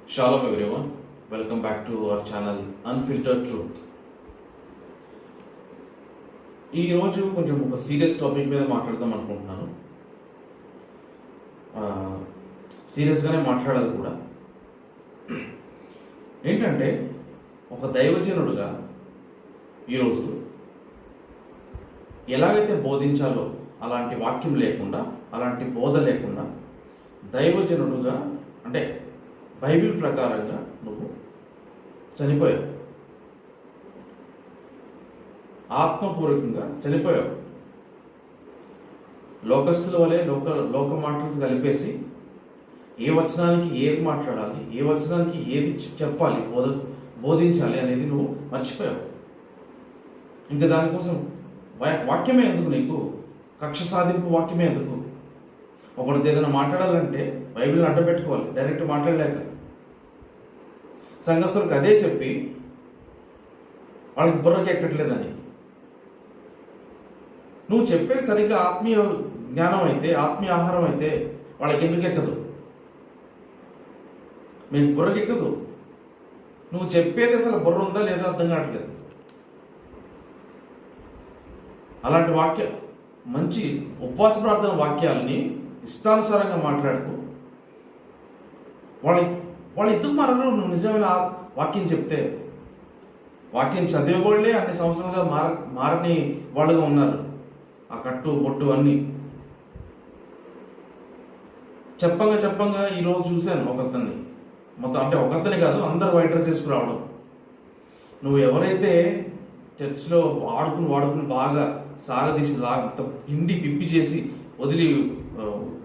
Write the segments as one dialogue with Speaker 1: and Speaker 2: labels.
Speaker 1: Shalom everyone, welcome back to our channel Unfiltered Truth. ఈ రోజు కొంచెం ఒక సీరియస్ టాపిక్ మీద మాట్లాడదాం అనుకుంటున్నాను. సీరియస్గానే మాట్లాడాలి కూడా. ఏంటంటే ఒక దైవజనుడుగా ఈరోజు ఎలాగైతే బోధించాలో అలాంటి వాక్యం లేకుండా, అలాంటి బోధ లేకుండా దైవజనుడుగా అంటే బైబిల్ ప్రకారంగా నువ్వు చనిపోయావు, ఆత్మపూర్వకంగా చనిపోయావు. లోకస్తుల వలె లోక మాటలు కలిపేసి ఏ వచనానికి ఏది మాట్లాడాలి, ఏ వచనానికి ఏది చెప్పాలి, బోధించాలి అనేది నువ్వు మర్చిపోయావు. ఇంకా దానికోసం వాక్యమే ఎందుకు నీకు? కక్ష సాధింపు వాక్యమే ఎందుకు? ఒకటి ఏదైనా మాట్లాడాలంటే బైబిల్ని అడ్డపెట్టుకోవాలి, డైరెక్ట్ మాట్లాడలేక. సంఘస్థులకు అదే చెప్పి వాళ్ళకి బుర్రకి ఎక్కట్లేదని. నువ్వు చెప్పేది సరిగ్గా ఆత్మీయ జ్ఞానం అయితే, ఆత్మీయ ఆహారం అయితే వాళ్ళకి ఎందుకు ఎక్కదు? మీకు బుర్రకి ఎక్కదు. నువ్వు చెప్పేది అసలు బుర్ర ఉందా లేదా అర్థం కావట్లేదు. అలాంటి మంచి ఉపవాస ప్రార్థన వాక్యాలని ఇష్టానుసారంగా మాట్లాడుకో. వాళ్ళు ఎందుకు మారరు? నువ్వు నిజమైన వాక్యం చెప్తే. వాక్యం చదివేవాళ్ళే అన్ని సంవత్సరాలుగా మారని వాళ్ళుగా ఉన్నారు. ఆ కట్టు బొట్టు అన్నీ చెప్పంగా ఈరోజు చూశాను ఒకతన్ని. మొత్తం అంటే ఒకతని కాదు, అందరు వైట్ డ్రెస్ వేసుకురావడం. నువ్వు ఎవరైతే చర్చిలో వాడుకుని బాగా సాగదీసి పిండి పిప్పి చేసి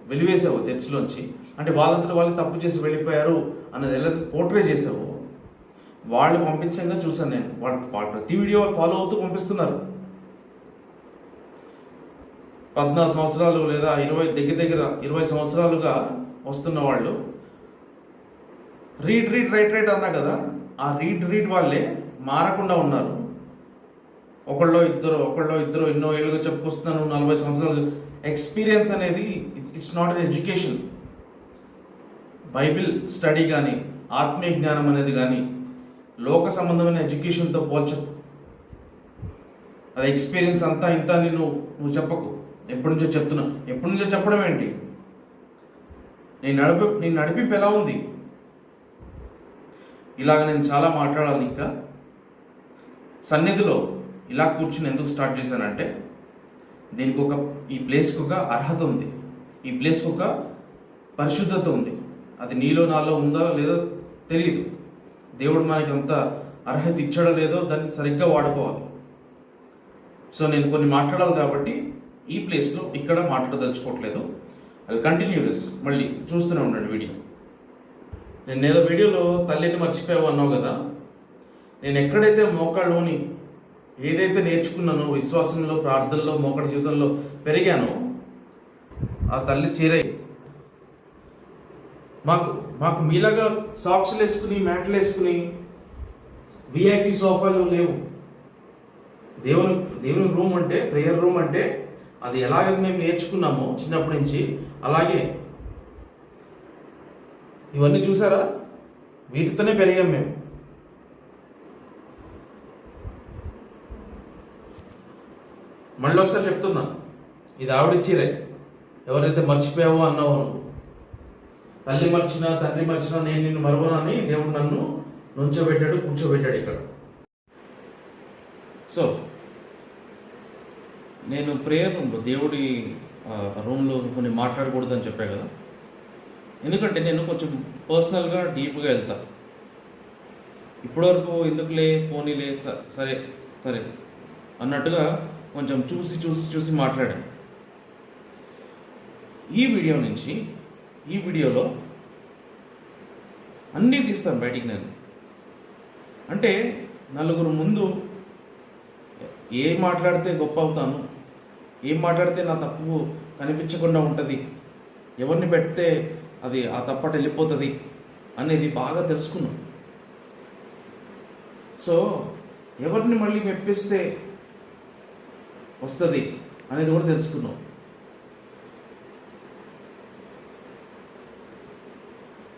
Speaker 1: వెలివేసావు చర్చిలోంచి, అంటే వాళ్ళంతా వాళ్ళు తప్పు చేసి వెళ్ళిపోయారు అన్నది ఎలా పోర్ట్రే చేసావు, వాళ్ళు పంపించంగా చూసాను నేను. వాళ్ళు ప్రతి వీడియో ఫాలో అవుతూ పంపిస్తున్నారు. 14 సంవత్సరాలు లేదా దగ్గర 20 సంవత్సరాలుగా వస్తున్న వాళ్ళు రైట్ అన్నా కదా, ఆ రీడ్ వాళ్ళే మారకుండా ఉన్నారు. ఒకళ్ళో ఇద్దరు ఎన్నో ఏళ్ళుగా చెప్పుకొస్తున్నాను. 40 సంవత్సరాలు ఎక్స్పీరియన్స్ అనేది it's not an education. Bible study కానీ, ఆత్మీయ జ్ఞానం అనేది కానీ లోక సంబంధమైన ఎడ్యుకేషన్తో పోల్చదు. అది ఎక్స్పీరియన్స్ అంతా ఇంత అని నువ్వు చెప్పకు. ఎప్పటి నుంచో చెప్పడం ఏంటి? నేను నడిపింపు ఎలా ఉంది? ఇలాగ నేను చాలా మాట్లాడాలి. ఇంకా సన్నిధిలో ఇలా కూర్చుని ఎందుకు స్టార్ట్ చేశానంటే, ఈ ప్లేస్కి ఒక అర్హత ఉంది, ఈ ప్లేస్కి ఒక పరిశుద్ధత ఉంది. అది నీలో నాలో ఉందో లేదో తెలియదు. దేవుడు మనకి అంత అర్హత ఇచ్చాడో లేదో దాన్ని సరిగ్గా వాడుకోవాలి. సో నేను కొన్ని మాట్లాడాలి కాబట్టి ఈ ప్లేస్లో ఇక్కడ మాట్లాడదలుచుకోవట్లేదు. అది కంటిన్యూ దిస్. మళ్ళీ చూస్తూనే ఉండండి వీడియో. నేను ఏదో వీడియోలో తల్లిని మర్చిపోయావు అన్నావు కదా. నేను ఎక్కడైతే మోకాళ్ళలోని ఏదైతే నేర్చుకున్నానో, విశ్వాసంలో, ప్రార్థనలో, మోకాళ్ళ జీవితంలో పెరిగానో, ఆ తల్లి చీరై. మాకు మీలాగా సాక్స్లు వేసుకుని, మ్యాట్లు వేసుకుని విఐపి సోఫాలు లేవు. దేవుని రూమ్ అంటే, ప్రేయర్ రూమ్ అంటే అది ఎలాగ మేము నేర్చుకున్నామో చిన్నప్పటి నుంచి అలాగే. ఇవన్నీ చూసారా? వీటితోనే పెరిగాం మేము. మళ్ళీ ఒకసారి చెప్తున్నా, ఇది ఆవిడ చీరే. ఎవరైతే మర్చిపోయావో అన్నావు నువ్వు. తల్లి మర్చినా, తండ్రి మర్చినా నేను నిన్ను మరవను అని దేవుడు నన్ను కూర్చోబెట్టాడు ఇక్కడ. సో నేను ప్రేయర్ రూమ్లో, దేవుడి రూమ్లో కొన్ని మాట్లాడకూడదని చెప్పా కదా. ఎందుకంటే నేను కొంచెం పర్సనల్గా డీప్గా వెళ్తా. ఇప్పటివరకు ఎందుకులే, పోనీలే, సరే అన్నట్టుగా కొంచెం చూసి మాట్లాడాను. ఈ వీడియోలో అన్నీ తీస్తాను బయటికి. నేను అంటే నలుగురు ముందు ఏం మాట్లాడితే గొప్ప అవుతాను, ఏం మాట్లాడితే నా తప్పు కనిపించకుండా ఉంటుంది, ఎవరిని పెడితే అది ఆ తప్పట వెళ్ళిపోతుంది అనేది బాగా తెలుసుకున్నాం. సో ఎవరిని మళ్ళీ మెప్పిస్తే వస్తుంది అనేది కూడా తెలుసుకున్నాం.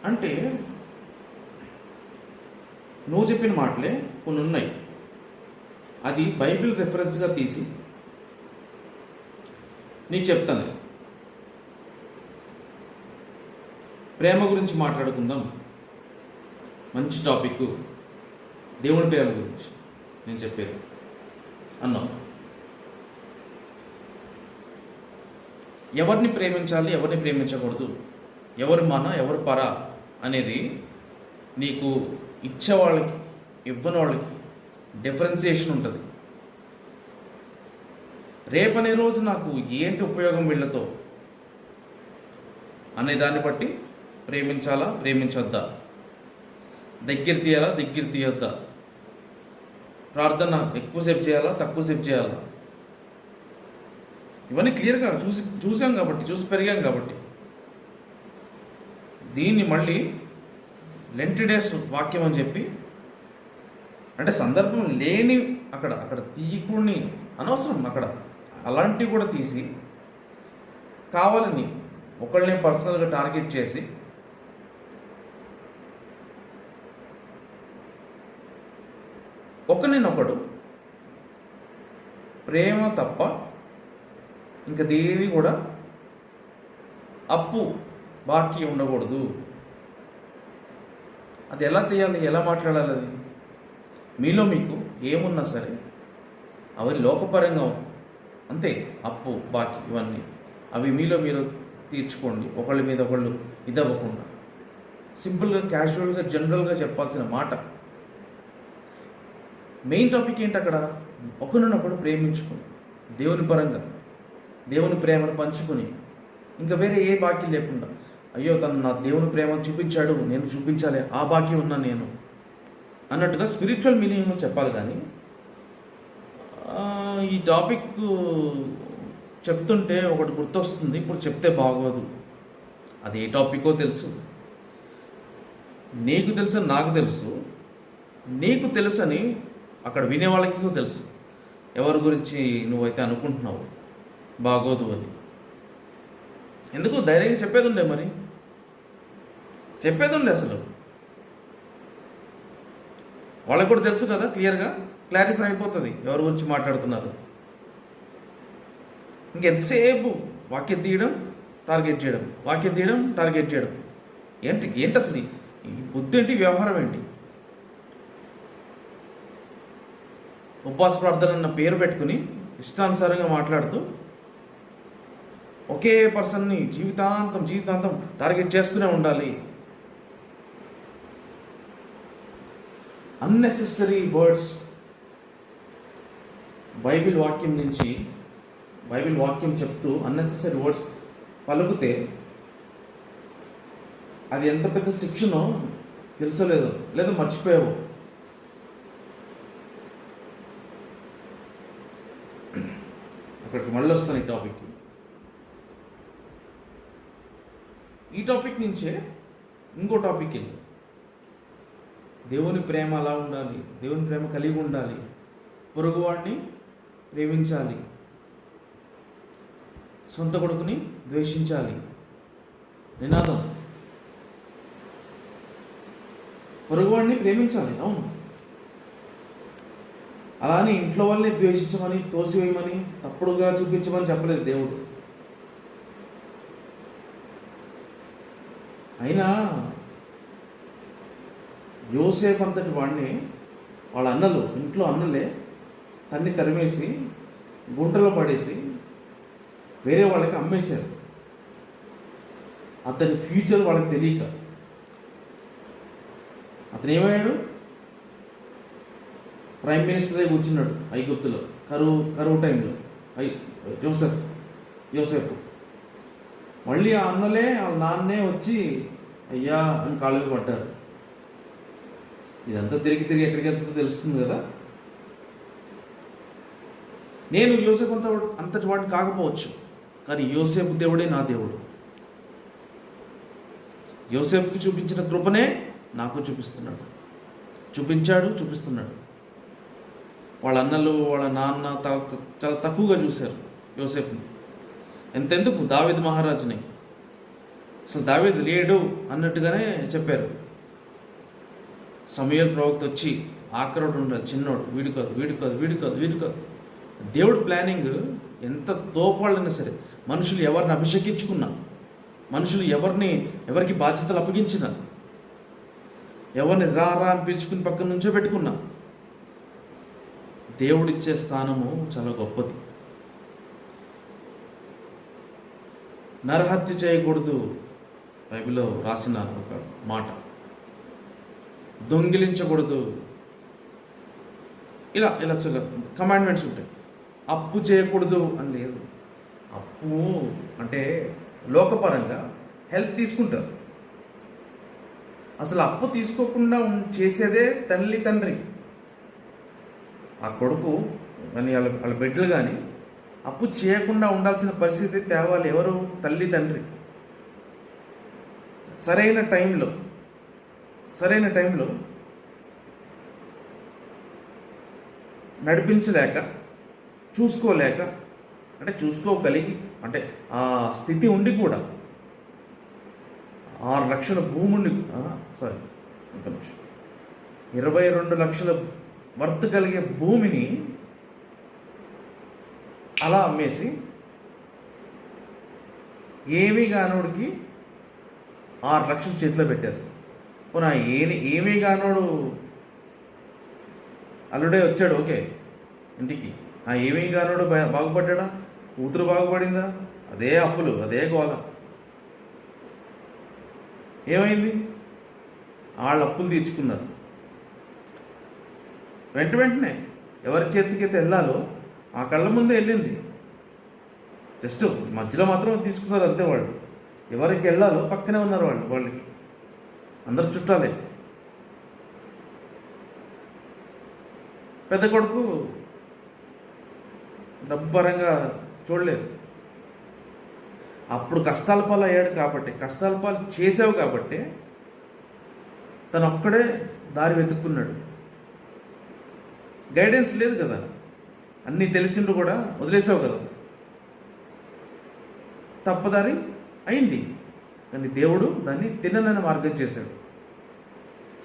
Speaker 1: అంటే నువ్వు చెప్పిన మాటలే కొన్ని ఉన్నాయి, అది బైబిల్ రెఫరెన్స్గా తీసి నీకు చెప్తాను. ప్రేమ గురించి మాట్లాడుకుందాం, మంచి టాపిక్, దేవుని ప్రేమ గురించి నేను చెప్పేది అన్నావు. ఎవరిని ప్రేమించాలి, ఎవరిని ప్రేమించకూడదు, ఎవరు మన ఎవరు పర అనేది నీకు ఇచ్చే వాళ్ళకి ఇవ్వని వాళ్ళకి డిఫరెన్సియేషన్ ఉంటుంది. రేపనే రోజు నాకు ఏంటి ఉపయోగం వీళ్ళతో అనే దాన్ని బట్టి ప్రేమించాలా ప్రేమించొద్దా, దగ్గర తీయాలా దగ్గర తీయొద్దా, ప్రార్థన ఎక్కువసేపు చేయాలా తక్కువసేపు చేయాలా, ఇవన్నీ క్లియర్గా చూసాం కాబట్టి, చూసి పెరిగాం కాబట్టి. దీన్ని మళ్ళీ లెంట్ డేస్ వాక్యం అని చెప్పి, అంటే సందర్భం లేని అక్కడ తీయకుడిని అనవసరం, అక్కడ అలాంటివి కూడా తీసి కావాలని ఒకళ్ళని పర్సనల్గా టార్గెట్ చేసి ఒకరినొకడు ప్రేమ తప్ప ఇంకా దేవి కూడా అప్పు బాకీ ఉండకూడదు. అది ఎలా చేయాలి, ఎలా మాట్లాడాలి? అది మీలో మీకు ఏమున్నా సరే అవి లోకపరంగా అంతే, అప్పు బాకీ ఇవన్నీ అవి మీలో మీరు తీర్చుకోండి, ఒకళ్ళ మీద ఒకళ్ళు ఇదవ్వకుండా. సింపుల్గా క్యాజువల్గా జనరల్గా చెప్పాల్సిన మాట. మెయిన్ టాపిక్ ఏంటి అక్కడ? ఒకరినొకడు ప్రేమించుకుని దేవుని పరంగా దేవుని ప్రేమను పంచుకొని ఇంకా వేరే ఏ బాకీ లేకుండా, అయ్యో తను నా దేవుని ప్రేమను చూపించాడు నేను చూపించాలి, ఆ బాకీ ఉన్నా నేను అన్నట్టుగా స్పిరిచువల్ మీనింగ్లో చెప్పాలి. కానీ ఈ టాపిక్ చెప్తుంటే ఒకటి గుర్తొస్తుంది, ఇప్పుడు చెప్తే బాగోదు. అది ఏ టాపికో తెలుసు, నీకు తెలుసు, నాకు తెలుసు, నీకు తెలుసని అక్కడ వినే వాళ్ళకి తెలుసు ఎవరి గురించి నువ్వైతే అనుకుంటున్నావు బాగోదు అని. ఎందుకు ధైర్యంగా చెప్పేది ఉండే, మరి చెప్పేది ఉండే. అసలు వాళ్ళకి కూడా తెలుసు కదా, క్లియర్గా క్లారిఫై అయిపోతుంది ఎవరి గురించి మాట్లాడుతున్నారు. ఇంకెంతసేపు వాక్యం తీయడం టార్గెట్ చేయడం, వాక్యం తీయడం టార్గెట్ చేయడం, ఏంటి అసలు ఈ బుద్ధి ఏంటి, వ్యవహారం ఏంటి? ఉపవాస ప్రార్థన అన్న పేరు పెట్టుకుని ఇష్టానుసారంగా మాట్లాడుతూ ఒకే పర్సన్ని జీవితాంతం టార్గెట్ చేస్తూనే ఉండాలి. అన్నెసెసరీ వర్డ్స్ బైబిల్ వాక్యం నుంచి, బైబిల్ వాక్యం చెప్తూ అన్నెసెసరీ వర్డ్స్ పలుకుతే అది ఎంత పెద్ద శిక్షనో తెలుసో లేదో మర్చిపోయావు. అక్కడికి మళ్ళీ వస్తాను ఈ టాపిక్కి. ఈ టాపిక్ నుంచే ఇంకో టాపిక్ వెళ్ళి, దేవుని ప్రేమ అలా ఉండాలి, దేవుని ప్రేమ కలిగి ఉండాలి, పొరుగువాడిని ప్రేమించాలి, సొంత కొడుకుని ద్వేషించాలి. నినాదం పొరుగువాడిని ప్రేమించాలి, అవును. అలానే ఇంట్లో వాళ్ళని ద్వేషించమని, తోసివేయమని, తప్పుడుగా చూపించమని చెప్పలేదు దేవుడు. అయినా యోసేపు అంతటి వాడిని వాళ్ళ అన్నలు, ఇంట్లో అన్నలే తన్ని తరిమేసి గుంటలో పడేసి వేరే వాళ్ళకి అమ్మేశారు. అతని ఫ్యూచర్ వాళ్ళకి తెలియక అతను ఏమయ్యాడు? ప్రైమ్ మినిస్టర్ అయి కూర్చున్నాడు ఐగుప్తులో, కరువు టైంలో. యోసేపు మళ్ళీ ఆ అన్నలే వాళ్ళ నాన్నే వచ్చి అయ్యా అని కాళ్ళకి పడ్డారు. ఇదంతా తిరిగి ఎక్కడికి వెళ్తుందో తెలుస్తుంది కదా. నేను యోసేపు అంతటి వాడిని కాకపోవచ్చు, కానీ యోసేపు దేవుడే నా దేవుడు. యోసేపుకి చూపించిన కృపనే నాకు చూపిస్తున్నాడు, చూపిస్తున్నాడు. వాళ్ళ అన్నలు వాళ్ళ నాన్న చాలా తక్కువగా చూశారు యోసేపుని. ఎంతెందుకు దావీదు మహారాజుని అసలు దావీదు లేడు అన్నట్టుగానే చెప్పారు. సమూయేలు ప్రవక్త వచ్చి ఆఖరోడు ఉండదు, చిన్నోడు, వీడు కాదు వీడు కాదు వీడు కాదు వీడు కాదు. దేవుడు ప్లానింగ్ ఎంత తోపాళ్ళైనా సరే, మనుషులు ఎవరిని అభిషేకించుకున్నా, మనుషులు ఎవరికి బాధ్యతలు అప్పగించిన, ఎవరిని రా రా అని పిలుచుకుని పక్కన నుంచో పెట్టుకున్నా, దేవుడిచ్చే స్థానము చాలా గొప్పది. నరహత్య చేయకూడదు బైబిల్లో రాసిన ఒక మాట, దొంగిలించకూడదు, ఇలా ఇలా కమాండ్మెంట్స్ ఉంటాయి. అప్పు చేయకూడదు అని లేదు. అప్పు అంటే లోకపరంగా హెల్ప్ తీసుకుంటారు. అసలు అప్పు తీసుకోకుండా చేసేదే తల్లి తండ్రి. ఆ కొడుకు కానీ వాళ్ళ బిడ్డలు కానీ అప్పు చేయకుండా ఉండాల్సిన పరిస్థితి తేవాలి ఎవరు? తల్లి తండ్రి. సరైన టైంలో నడిపించలేక, చూసుకోలేక, అంటే చూసుకోగలిగి, అంటే ఆ స్థితి ఉండి కూడా 6 లక్షల భూముండి 22 లక్షల వర్త్ కలిగే భూమిని అలా అమ్మేసి ఏమీ కానోడికి 6 లక్షలు చేతిలో పెట్టారు. పోనా ఏమీ కానోడు అల్లుడే వచ్చాడు, ఓకే, ఇంటికి. ఆ ఏమీ కానోడు బాగుపడ్డా? కూతురు బాగుపడిందా? అదే అప్పులు, అదే గోల. ఏమైంది? వాళ్ళు అప్పులు తీర్చుకున్నారు. వెంటనే ఎవరి చేతికైతే వెళ్ళాలో ఆ కళ్ళ ముందే వెళ్ళింది. జస్ట్ మధ్యలో మాత్రం తీసుకున్నారు అంతే. వాళ్ళు ఎవరికి వెళ్ళాలో పక్కనే ఉన్నారు. వాళ్ళకి అందరు చుట్టాలే. పెద్ద కొడుకు డబ్బరంగా చూడలేదు. అప్పుడు కష్టాల పాలు అయ్యాడు కాబట్టి, కష్టాల పాలు చేసావు కాబట్టి తను ఒక్కడే దారి వెతుక్కున్నాడు. గైడెన్స్ లేదు కదా, అన్నీ తెలిసిండు కూడా వదిలేసావు కదా, తప్పదారి అయింది. కానీ దేవుడు దాన్ని తిననని మార్గం చేశాడు,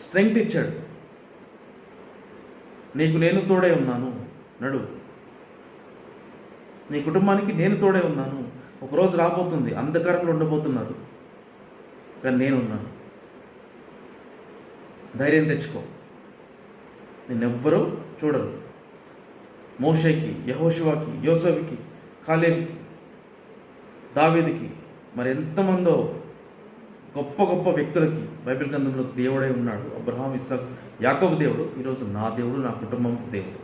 Speaker 1: స్ట్రెంగ్త్ ఇచ్చాడు. నీకు నేను తోడే ఉన్నాను, నడు. నీ కుటుంబానికి నేను తోడే ఉన్నాను. ఒకరోజు రాబోతుంది, అంధకారంలో ఉండబోతున్నారు, కానీ నేనున్నాను. ధైర్యం తెచ్చుకో. నిన్నెవ్వరూ చూడరు. మోషేకి, యెహోషువకి, యోసేపుకి, కాలేబుకి, దావీదుకి, మరి ఎంతమందో గొప్ప గొప్ప వ్యక్తులకి బైబిల్ గ్రంథంలో దేవుడై ఉన్నాడు. అబ్రహాం, ఇస్సాకు, యాకోబు దేవుడు. ఈరోజు నా దేవుడు, నా కుటుంబం దేవుడు.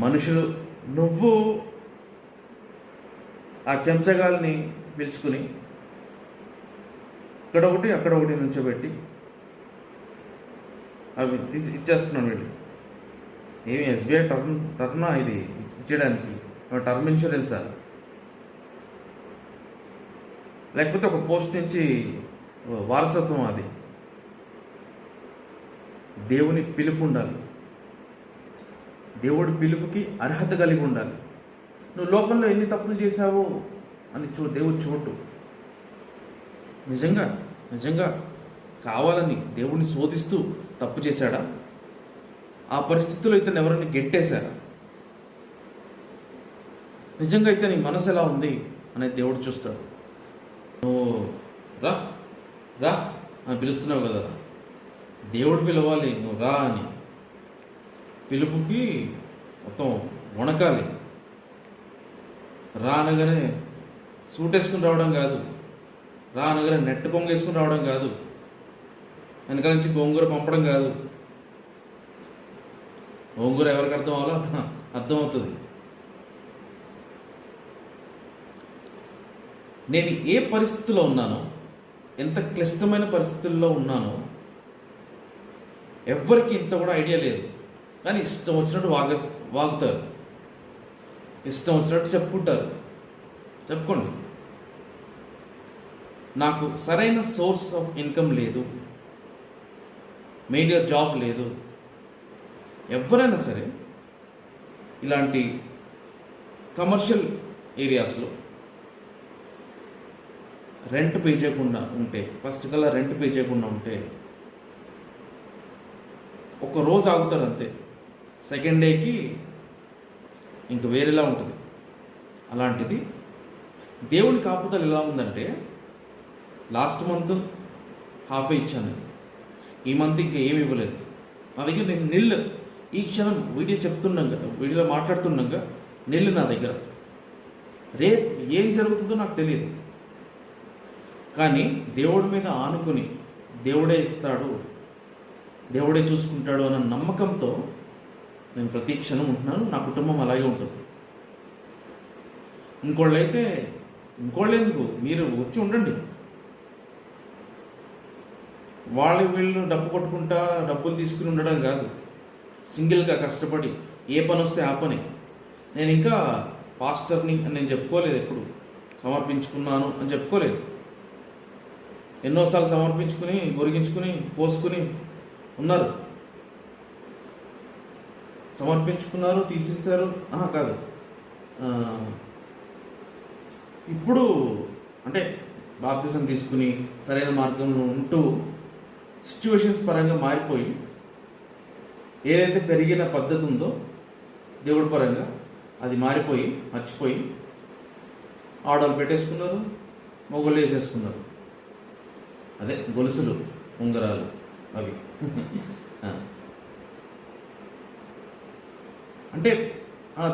Speaker 1: మనుషులు, నువ్వు ఆ చెంచగాల్ని పిలుచుకుని ఇక్కడ ఒకటి అక్కడ ఒకటి నుంచోబెట్టి అవి తీసి ఇచ్చేస్తున్నాను వీళ్ళు. ఏమి ఎస్బీఐ టర్నా ఇది ఇచ్చేయడానికి? టర్మ్ ఇన్సూరెన్సా? లేకపోతే ఒక పోస్ట్ నుంచి వారసత్వం? అది దేవుని పిలుపు ఉండాలి. దేవుడి పిలుపుకి అర్హత కలిగి ఉండాలి. నువ్వు లోకంలో ఎన్ని తప్పులు చేశావో అని దేవుడు చూడు. నిజంగా కావాలని దేవుడిని శోధిస్తూ తప్పు చేశాడా? ఆ పరిస్థితుల్లో ఇతను ఎవరిని గెట్టేశారా? నిజంగా అయితే నీ మనసు ఎలా ఉంది అనేది దేవుడు చూస్తాడు. నువ్వు రా రా అని పిలుస్తున్నావు కదా, దేవుడు పిలవాలి, నువ్వు రా అని. పిలుపుకి మొత్తం వణకాలి. రా అనగానే సూట్ వేసుకుని రావడం కాదు, రా అనగానే నెట్ కొంగేసుకుని రావడం కాదు, వెనకాల నుంచి గోంగూర పంపడం కాదు. గోంగూర ఎవరికి అర్థం అవ్వాలో అర్థమవుతుంది. నేను ఏ పరిస్థితిలో ఉన్నానో, ఎంత క్లిష్టమైన పరిస్థితుల్లో ఉన్నానో ఎవ్వరికి ఇంత కూడా ఐడియా లేదు. కానీ ఇష్టం వచ్చినట్టు వాగుతారు, ఇష్టం వచ్చినట్టు చెప్పుకుంటారు. చెప్పుకోండి. నాకు సరైన సోర్స్ ఆఫ్ ఇన్కమ్ లేదు, మెయిన్గా జాబ్ లేదు. ఎవరైనా సరే ఇలాంటి కమర్షియల్ ఏరియాస్లో రెంట్ పే చేయకుండా ఉంటే, ఫస్ట్ కల్లా రెంట్ పే చేయకుండా ఉంటే ఒక రోజు ఆగుతారు అంతే, సెకండ్ డేకి ఇంక వేరేలా ఉంటుంది. అలాంటిది దేవుని కాపుదల ఎలా ఉందంటే, లాస్ట్ మంత్ హాఫే ఇచ్చాను, ఈ మంత్ ఇంకా ఏమి ఇవ్వలేదు. నా దగ్గర నేను నిల్, ఈ క్షణం వీడియో చెప్తున్నాగా, వీడియోలో మాట్లాడుతున్నాగా నిల్ నా దగ్గర. రేపు ఏం జరుగుతుందో నాకు తెలియదు, కానీ దేవుడి మీద ఆనుకుని దేవుడే ఇస్తాడు, దేవుడే చూసుకుంటాడు అన్న నమ్మకంతో నేను ప్రతి క్షణం ఉంటున్నాను. నా కుటుంబం అలాగే ఉంటుంది. ఇంకోళ్ళు ఎందుకు, మీరు వచ్చి ఉండండి. వీళ్ళు డబ్బు కొట్టుకుంటా డబ్బులు తీసుకుని ఉండడం కాదు, సింగిల్గా కష్టపడి ఏ పని వస్తే ఆ పని. నేను ఇంకా పాస్టర్ని అని నేను చెప్పుకోలేదు, ఎప్పుడు సమర్పించుకున్నాను అని చెప్పుకోలేదు. ఎన్నోసార్లు సమర్పించుకుని గొరిగించుకుని పోసుకుని ఉన్నారు, సమర్పించుకున్నారు, తీసేశారు. కాదు, ఇప్పుడు అంటే బాప్తిజం తీసుకుని సరైన మార్గంలో ఉంటూ సిచ్యువేషన్స్ పరంగా మారిపోయి, ఏదైతే పెరిగిన పద్ధతి ఉందో దేవుడి పరంగా అది మారిపోయి మర్చిపోయి ఆడవాళ్ళు పెట్టేసుకున్నారు, మొగోళ్ళు వేసేసుకున్నారు. అదే గొలుసులు ఉంగరాలు అవి. అంటే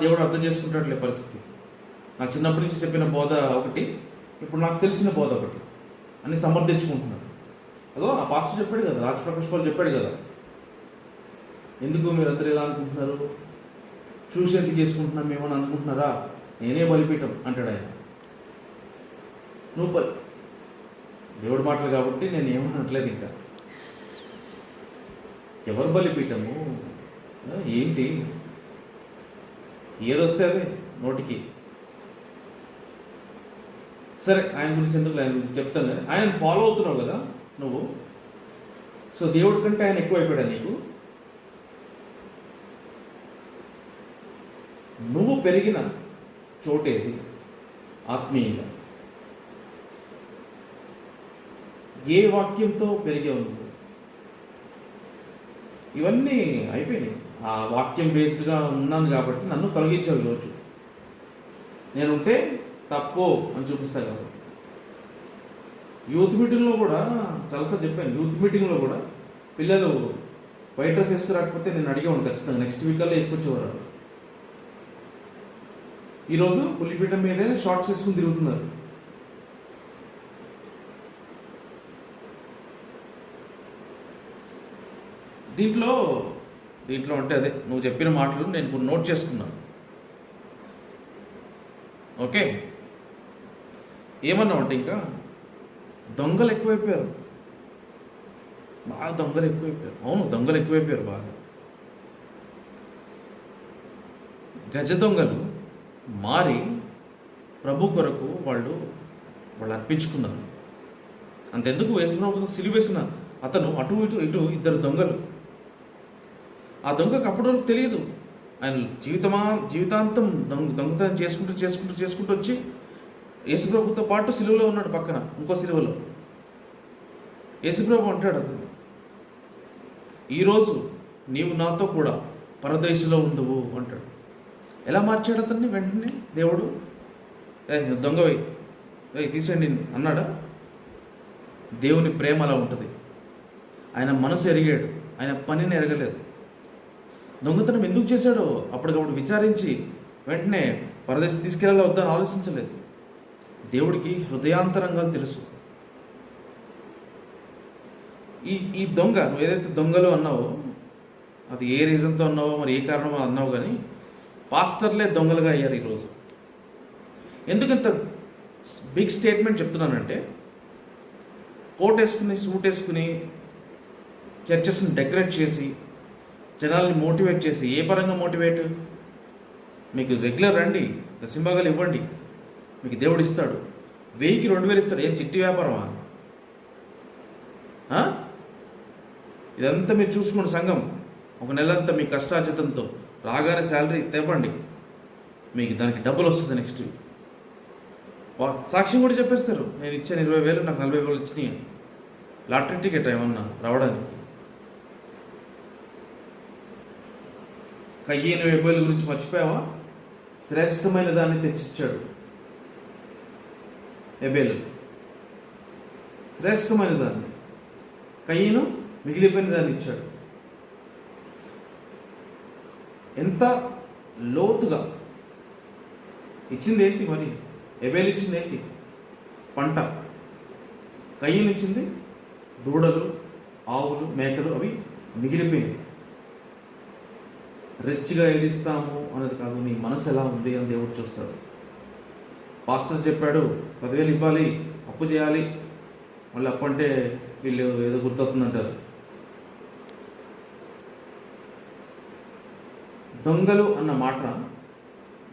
Speaker 1: దేవుడు అర్థం చేసుకుంటాడులే పరిస్థితి. నాకు చిన్నప్పటి నుంచి చెప్పిన బోధ ఒకటి, ఇప్పుడు నాకు తెలిసిన బోధ ఒకటి అని సమర్థించుకుంటున్నాను. అదో ఆ పాస్టర్ చెప్పాడు కదా, రాజప్రకాష్ పాల్ చెప్పాడు కదా, ఎందుకు మీరు అందరూ ఎలా అనుకుంటున్నారు, చూసి ఎందుకు చేసుకుంటున్నాం మేమని అనుకుంటున్నారా, నేనే బలిపీఠం అంటాడు ఆయన. నువ్వు దేవుడి మాటలు కాబట్టి నేను ఏమనట్లేదు. ఇంకా ఎవరు బలిపీఠము ఏంటి, ఏదొస్తే అదే నోటికి. సరే, ఆయన గురించి ఎందుకు, ఆయన గురించి చెప్తాను కదా. ఆయన ఫాలో అవుతున్నావు కదా నువ్వు, సో దేవుడి కంటే ఆయన ఎక్కువ అయిపోయాడా నీకు? నువ్వు పెరిగిన చోటేది ఆత్మీయంగా? ఏ వాక్యంతో పెరిగావు నువ్వు? ఇవన్నీ అయిపోయినాయి. ఆ వాక్యం బేస్డ్గా ఉన్నాను కాబట్టి నన్ను తొలగించావు ఈరోజు. నేనుంటే తప్పు అని చూపిస్తా కాబట్టి. యూత్ మీటింగ్లో కూడా చాలాసార్లు చెప్పాను, యూత్ మీటింగ్లో కూడా పిల్లలు వైట్ డ్రెస్ వేసుకురాకపోతే నేను అడిగేవాడు ఖచ్చితంగా, నెక్స్ట్ వీకల్లో వేసుకొచ్చేవారు. ఈరోజు పులిపీఠం మీదే షార్ట్స్ వేసుకుని తిరుగుతున్నారు. దీంట్లో అంటే అదే నువ్వు చెప్పిన మాటలు నేను ఇప్పుడు నోట్ చేసుకున్నాను. ఓకే, ఏమన్నావు అంటే, ఇంకా దొంగలు ఎక్కువైపోయారు, బాగా దొంగలు ఎక్కువైపోయారు. అవును, దొంగలు ఎక్కువైపోయారు బాగా. గజ దొంగలు మారి ప్రభు కొరకు వాళ్ళు అర్పించుకున్నారు. అంతెందుకు, యేసుప్రభువును సిలువేసిన అతను అటు ఇటు ఇద్దరు దొంగలు. ఆ దొంగకు అప్పటి వరకు తెలియదు, ఆయన జీవితాంతం దొంగతనం చేసుకుంటూ వచ్చి యేసుప్రభుతో పాటు సిలువలో ఉన్నాడు, పక్కన ఇంకో సిలువలో. యేసుప్రభు అంటాడు, ఈరోజు నీవు నాతో కూడా పరదేశంలో ఉందువు అంటాడు. ఎలా మార్చాడు అతన్ని వెంటనే దేవుడు? దొంగవై తీసేయండి అన్నాడా? దేవుని ప్రేమ అలా ఉంటుంది. ఆయన మనసు ఎరిగాడు, ఆయన పనిని ఎరగలేదు. దొంగతనం ఎందుకు చేశాడో అప్పటికప్పుడు విచారించి వెంటనే పరదేశం తీసుకెళ్ళాలో వద్దని ఆలోచించలేదు. దేవుడికి హృదయాంతరంగాలు తెలుసు. ఈ దొంగ, నువ్వు ఏదైతే దొంగలు అన్నావో, అది ఏ రీజన్తో అన్నావో, మరి ఏ కారణమో అన్నావు, కానీ పాస్టర్లే దొంగలుగా అయ్యారు ఈరోజు. ఎందుకంత బిగ్ స్టేట్మెంట్ చెప్తున్నానంటే, కోట్ వేసుకుని సూట్ వేసుకుని చర్చెస్ని డెకరేట్ చేసి జనాల్ని మోటివేట్ చేసి, ఏ పరంగా మోటివేట్? మీకు రెగ్యులర్ రండి, దశంభాగాలు ఇవ్వండి, మీకు దేవుడు ఇస్తాడు. 1000కి 2000 ఇస్తాడు. ఏం చిట్టి వ్యాపారమా? ఇదంతా మీరు చూసుకోండి. సంఘం ఒక నెలంతా మీ కష్టార్జితంతో రాగానే శాలరీ తెప్పండి, మీకు దానికి డబ్బులు వస్తుంది నెక్స్ట్ వీక్. సాక్ష్యం కూడా చెప్పేస్తారు, నేను ఇచ్చాను 20,000, నాకు 40,000 ఇచ్చినాయి. లాటరీ టికెట్ ఏమన్నా రావడానికి. కయ్యను హేబెలు గురించి మర్చిపోయావా? శ్రేష్టమైన దాన్ని తెచ్చిచ్చాడు హేబెలు, శ్రేష్టమైన దాన్ని. కయ్యను మిగిలిపోయిన దాన్ని ఇచ్చాడు. ఎంత లోతుగా ఇచ్చింది ఏంటి మరి? హేబెలు ఇచ్చింది ఏంటి? పంట. కయ్యను ఇచ్చింది దూడలు, ఆవులు, మేకలు. అవి మిగిలిపోయినాయి. రిచ్గా ఏది ఇస్తాము అన్నది కాదు, నీ మనసు ఎలా ఉంది అని దేవుడు చూస్తాడు. పాస్టర్ చెప్పాడు 10,000 ఇవ్వాలి, అప్పు చేయాలి, మళ్ళీ అప్పు అంటే వీళ్ళు ఏదో గుర్తొస్తుందంటారు. దొంగలు అన్న మాట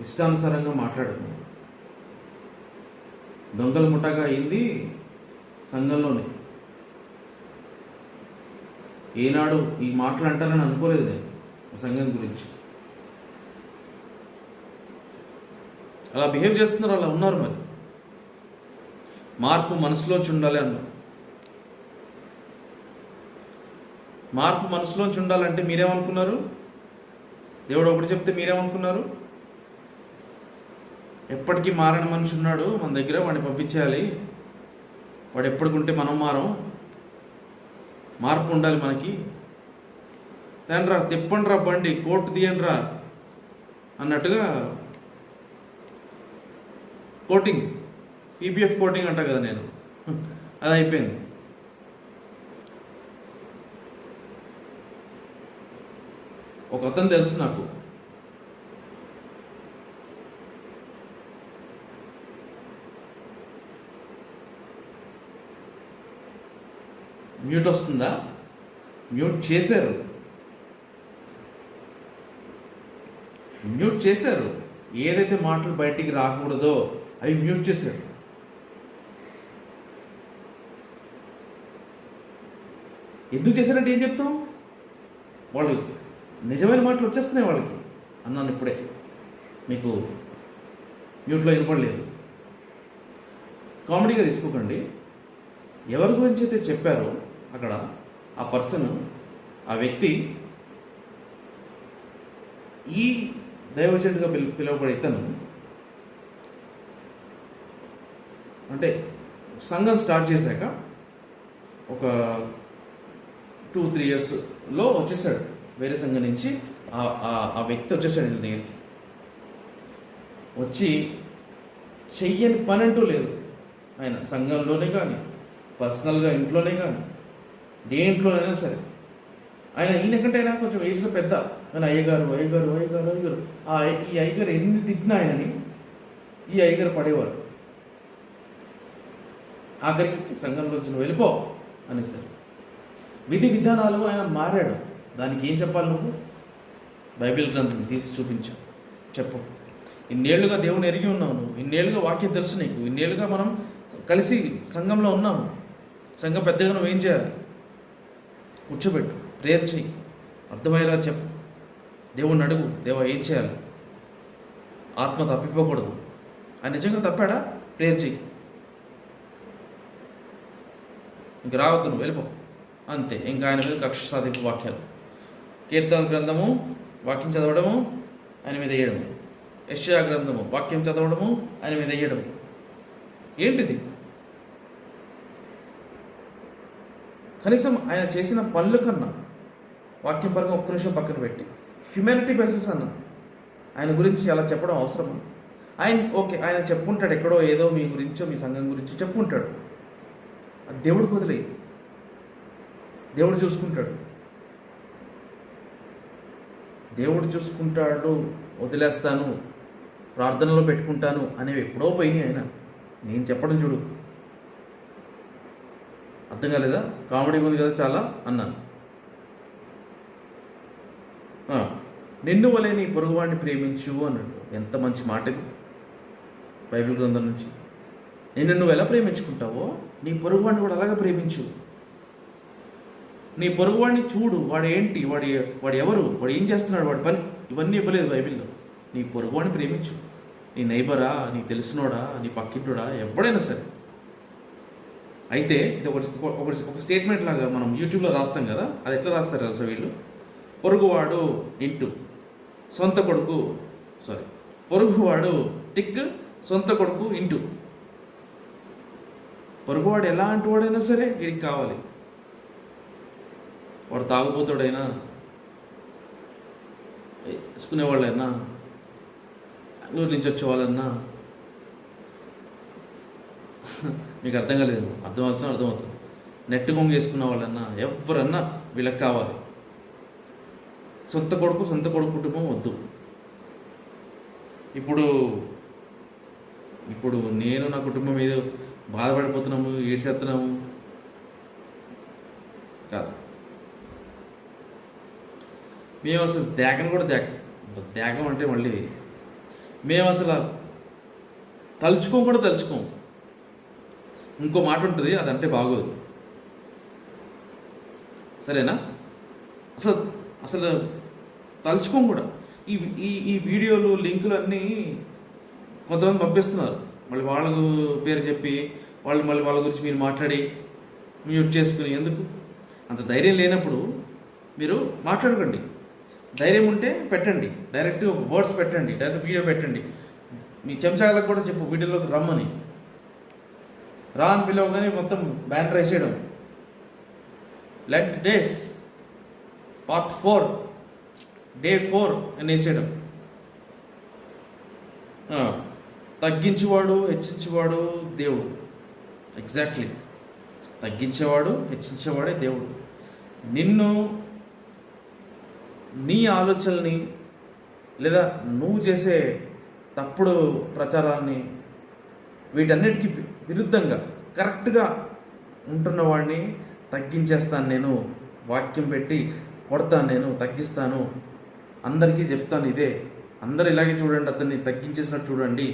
Speaker 1: ఇష్టానుసారంగా మాట్లాడము. దొంగలు ముఠాగా అయింది సంఘంలోనే. ఏనాడు ఈ మాటలు అంటారని అనుకోలేదు నేను సంఘం గురించి. అలా బిహేవ్ చేస్తున్నారు, అలా ఉన్నారు. మరి మార్పు మనసులోంచి ఉండాలి అన్నారు. మార్పు మనసులోంచి ఉండాలంటే మీరేమనుకున్నారు? దేవుడు ఒకటి చెప్తే మీరేమనుకున్నారు? ఎప్పటికీ మారని మనిషి ఉన్నాడు మన దగ్గర, వాడిని పంపించేయాలి, వాడు ఎప్పటికుంటే మనం మారం, మార్పు ఉండాలి మనకి. తేనరా, తిప్పండి రా బండి, కోర్టు తీయండి రా అన్నట్టుగా కోటింగ్, పీపీఎఫ్ కోటింగ్ అంటా కదా నేను, అది అయిపోయింది. ఒక అతను తెలుసు నాకు, మ్యూట్ వస్తుందా? మ్యూట్ చేశారు, మ్యూట్ చేశారు. ఏదైతే మాటలు బయటికి రాకూడదో అవి మ్యూట్ చేశారు. ఎందుకు చేశారంటే ఏం చెప్తాం? వాళ్ళు నిజమైన మాటలు వచ్చేస్తున్నాయి వాళ్ళకి అన్నాను ఇప్పుడే, మీకు మ్యూట్లో వినపడలేదు. కామెడీగా తీసుకోకండి. ఎవరి గురించి అయితే చెప్పారో అక్కడ ఆ పర్సన్, ఆ వ్యక్తి ఈ దైవజనుడిగా పిలువబడే ఇతను అంటే సంఘం స్టార్ట్ చేశాక ఒక 2-3 ఇయర్స్లో వచ్చేసాడు వేరే సంఘం నుంచి. ఆ వ్యక్తి వచ్చేసాడు ఇంటి దగ్గరికి. వచ్చి చెయ్యని పని అంటూ లేదు ఆయన, సంఘంలోనే కానీ పర్సనల్గా ఇంట్లోనే కానీ దేంట్లోనైనా సరే. ఈయనకంటే ఆయన కొంచెం ఏజ్లో పెద్ద, ఆయన అయ్యగారు అయ్యగారు అయ్యగారు అయ్యగారు. ఈ అయ్యగారు ఎన్ని తిట్టినా ఆయనని ఈ అయ్యగారు పడేవారు. ఆఖరికి సంఘంలోంచి నువ్వు వెళ్ళిపో అనేసారు. విధి విధానాలు ఆయన మారాడు. దానికి ఏం చెప్పాలి? నువ్వు బైబిల్ గ్రంథం తీసి చూపించు, చెప్పు. ఇన్నేళ్లుగా దేవుని ఎరిగి ఉన్నావు నువ్వు, ఇన్నేళ్లుగా వాక్యం తెలుసు నీకు, ఇన్నేళ్లుగా మనం కలిసి సంఘంలో ఉన్నాము. సంఘం పెద్దగా నువ్వేం చేయాలి? కూర్చోబెట్టు, ప్రేయర్ చెయ్యి, అర్థమయ్యేలా చెప్పు. దేవుణ్ణి అడుగు, దేవా ఏం చేయాలి? ఆత్మ తప్పిపోకూడదు. ఆయన నిజంగా తప్పాడా? ప్రేయర్ చెయ్యి, ఇంక రావద్దు, నువ్వు వెళ్ళిపో, అంతే. ఇంకా ఆయన మీద కక్ష సాధింపు వాక్యాలు. కీర్తన గ్రంథము వాక్యం చదవడము, ఆయన మీద వేయడము. యెషయా గ్రంథము వాక్యం చదవడము, ఆయన మీద వేయడము. ఏంటిది? కనీసం ఆయన చేసిన పనుల కన్నా వాక్యం పరంగా ఒక్క నిమిషం పక్కన పెట్టి హ్యుమానిటీ బేసిస్ అన్న ఆయన గురించి అలా చెప్పడం అవసరమా? ఓకే, ఆయన చెప్పుకుంటాడు ఎక్కడో ఏదో మీ గురించో మీ సంఘం గురించో చెప్పుకుంటాడు. అది దేవుడికి వదిలే, దేవుడు చూసుకుంటాడు. దేవుడు చూసుకుంటాడు, వదిలేస్తాను, ప్రార్థనలో పెట్టుకుంటాను అనేవి ఎప్పుడో పోయినాయి. ఆయన నేను చెప్పడం చూడు, అర్థం కాలేదా? కామెడీ ఉంది కదా చాలా అన్నాను. నిన్ను వలె నీ పొరుగువాడిని ప్రేమించు అన్నట్టు. ఎంత మంచి మాట ఇది బైబిల్ గ్రంథం నుంచి. నిన్ను నువ్వు ఎలా ప్రేమించుకుంటావో నీ పొరుగువాడిని కూడా అలాగే ప్రేమించు. నీ పొరుగువాడిని చూడు, వాడు ఏంటి, వాడు ఎవరు, వాడు ఏం చేస్తున్నాడు, వాడి పని, ఇవన్నీ ఇవ్వలేదు బైబిల్లో. నీ పొరుగువాడిని ప్రేమించు. నీ నైబరా, నీకు తెలిసినోడా, నీ పక్కింటోడా, ఎవడైనా సరే. అయితే ఇది ఒక స్టేట్మెంట్ లాగా మనం యూట్యూబ్లో రాస్తాం కదా, అది ఎట్లా రాస్తారు తెలుసా వీళ్ళు? పొరుగువాడు ఇంటూ సొంత కొడుకు పొరుగువాడు టిక్ సొంత కొడుకు ఇంటూ. పొరుగువాడు ఎలాంటి వాడైనా సరే వీడికి కావాలి. వాడు తాగుపోతాడైనా, వేసుకునేవాళ్ళైనా, ఊరి నుంచి వచ్చేవాళ్ళన్నా, మీకు అర్థం కాలేదు, అర్థమవుతుంది. నెట్ కొంగు వేసుకున్న వాళ్ళన్నా, ఎవరన్నా వీళ్ళకి కావాలి. సొంత కొడుకు కుటుంబం వద్దు. ఇప్పుడు నేను నా కుటుంబం మీద బాధపడిపోతున్నాము, ఏడ్చేస్తున్నాము కాదు. మేము అసలు త్యాగం అంటే మళ్ళీ మేము అసలు తలుచుకోం. ఇంకో మాట ఉంటుంది, అదంటే బాగోదు, సరేనా? అసలు తలుచుకోం కూడా. ఈ వీడియోలు లింకులు అన్నీ కొంతమంది పంపిస్తున్నారు. మళ్ళీ వాళ్ళ పేరు చెప్పి మళ్ళీ వాళ్ళ గురించి మీరు మాట్లాడి మ్యూట్ చేసుకుని, ఎందుకు? అంత ధైర్యం లేనప్పుడు మీరు మాట్లాడకండి. ధైర్యం ఉంటే పెట్టండి, డైరెక్ట్ వర్డ్స్ పెట్టండి, డైరెక్ట్ వీడియో పెట్టండి. మీ చెంచాలకు కూడా చెప్పు వీడియోలోకి రమ్మని. రా అని పిలవగానే మొత్తం బ్యానర్ వేసేయడం, లెట్ డేస్ పార్ట్ 4 డే 4 అని వేసేయడం. తగ్గించేవాడు హెచ్చించేవాడు దేవుడు. ఎగ్జాక్ట్లీ, తగ్గించేవాడు హెచ్చించేవాడే దేవుడు. నిన్ను, నీ ఆలోచనల్ని, లేదా నువ్వు చేసే తప్పుడు ప్రచారాన్ని, వీటన్నిటికీ విరుద్ధంగా కరెక్ట్గా ఉంటున్న వాడిని తగ్గించేస్తాను నేను. వాక్యం పెట్టి కొడతాను నేను, తగ్గిస్తాను, అందరికీ చెప్తాను ఇదే. అందరు ఇలాగే చూడండి, అతన్ని తగ్గించేసినట్టు చూడండి.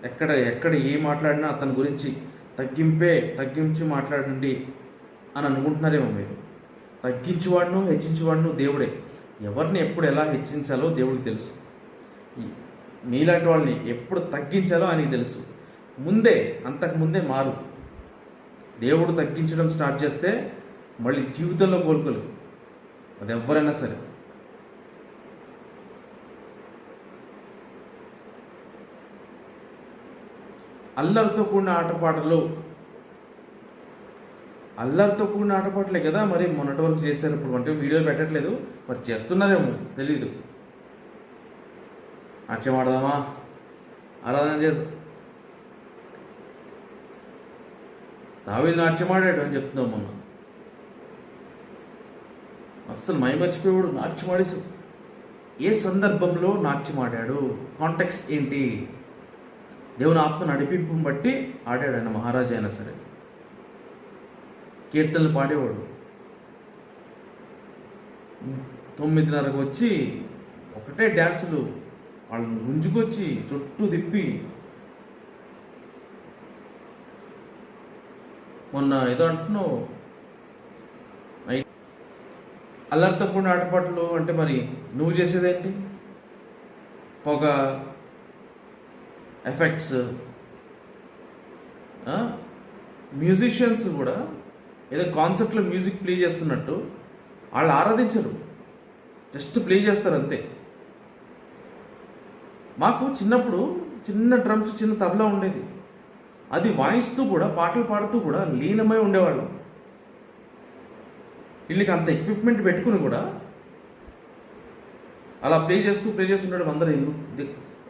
Speaker 1: ఎక్కడ ఏ మాట్లాడినా అతని గురించి తగ్గించి మాట్లాడండి అని అనుకుంటున్నారేమో మీరు. తగ్గించేవాడును హెచ్చించేవాడును దేవుడే. ఎవరిని ఎప్పుడు ఎలా హెచ్చించాలో దేవుడికి తెలుసు. మీలాంటి వాళ్ళని ఎప్పుడు తగ్గించాలో ఆయనకి తెలుసు. అంతకుముందే మారు. దేవుడు తగ్గించడం స్టార్ట్ చేస్తే మళ్ళీ జీవితంలో కోలుకోలేవు, అది ఎవరైనా సరే. అల్లరితో కూడిన ఆటపాటలే కదా మరి మొన్నటి వరకు చేశారు. ఇప్పుడు అంటే వీడియోలు పెట్టట్లేదు, మరి చేస్తున్నారేమో తెలీదు. నాట్యం ఆడదామా, ఆరాధన చేస్తా, దావీదు నాట్యం ఆడాడు అని చెప్తున్నావు మొన్న. అస్సలు మైమర్చిపోయాడు, నాట్యం ఆడేసి. ఏ సందర్భంలో నాట్యం ఆడాడు, కాంటెక్స్ట్ ఏంటి? దేవుని ఆత్మ నడిపింపుని బట్టి ఆడాడు ఆయన. మహారాజు అయినా సరే కీర్తనలు పాడేవాడు. 9:30 వచ్చి ఒకటే డ్యాన్సులు, వాళ్ళని గుంజుకొచ్చి చుట్టూ తిప్పి. మొన్న ఏదో అంటున్నావు అల్లరితో కూడిన ఆటపాటలు అంటే మరి నువ్వు చేసేదేంటి? పొగ, ఎఫెక్ట్స్. మ్యూజిషియన్స్ కూడా ఏదో కాన్సెప్ట్లో మ్యూజిక్ ప్లే చేస్తున్నట్టు వాళ్ళు ఆరాధించరు, జస్ట్ ప్లే చేస్తారు అంతే. మాకు చిన్నప్పుడు చిన్న డ్రమ్స్, చిన్న తబలా ఉండేది. అది వాయిస్తూ కూడా, పాటలు పాడుతూ కూడా లీనమై ఉండేవాళ్ళం. వీళ్ళకి అంత ఎక్విప్మెంట్ పెట్టుకుని కూడా అలా ప్లే చేస్తుంటాడు. అందరూ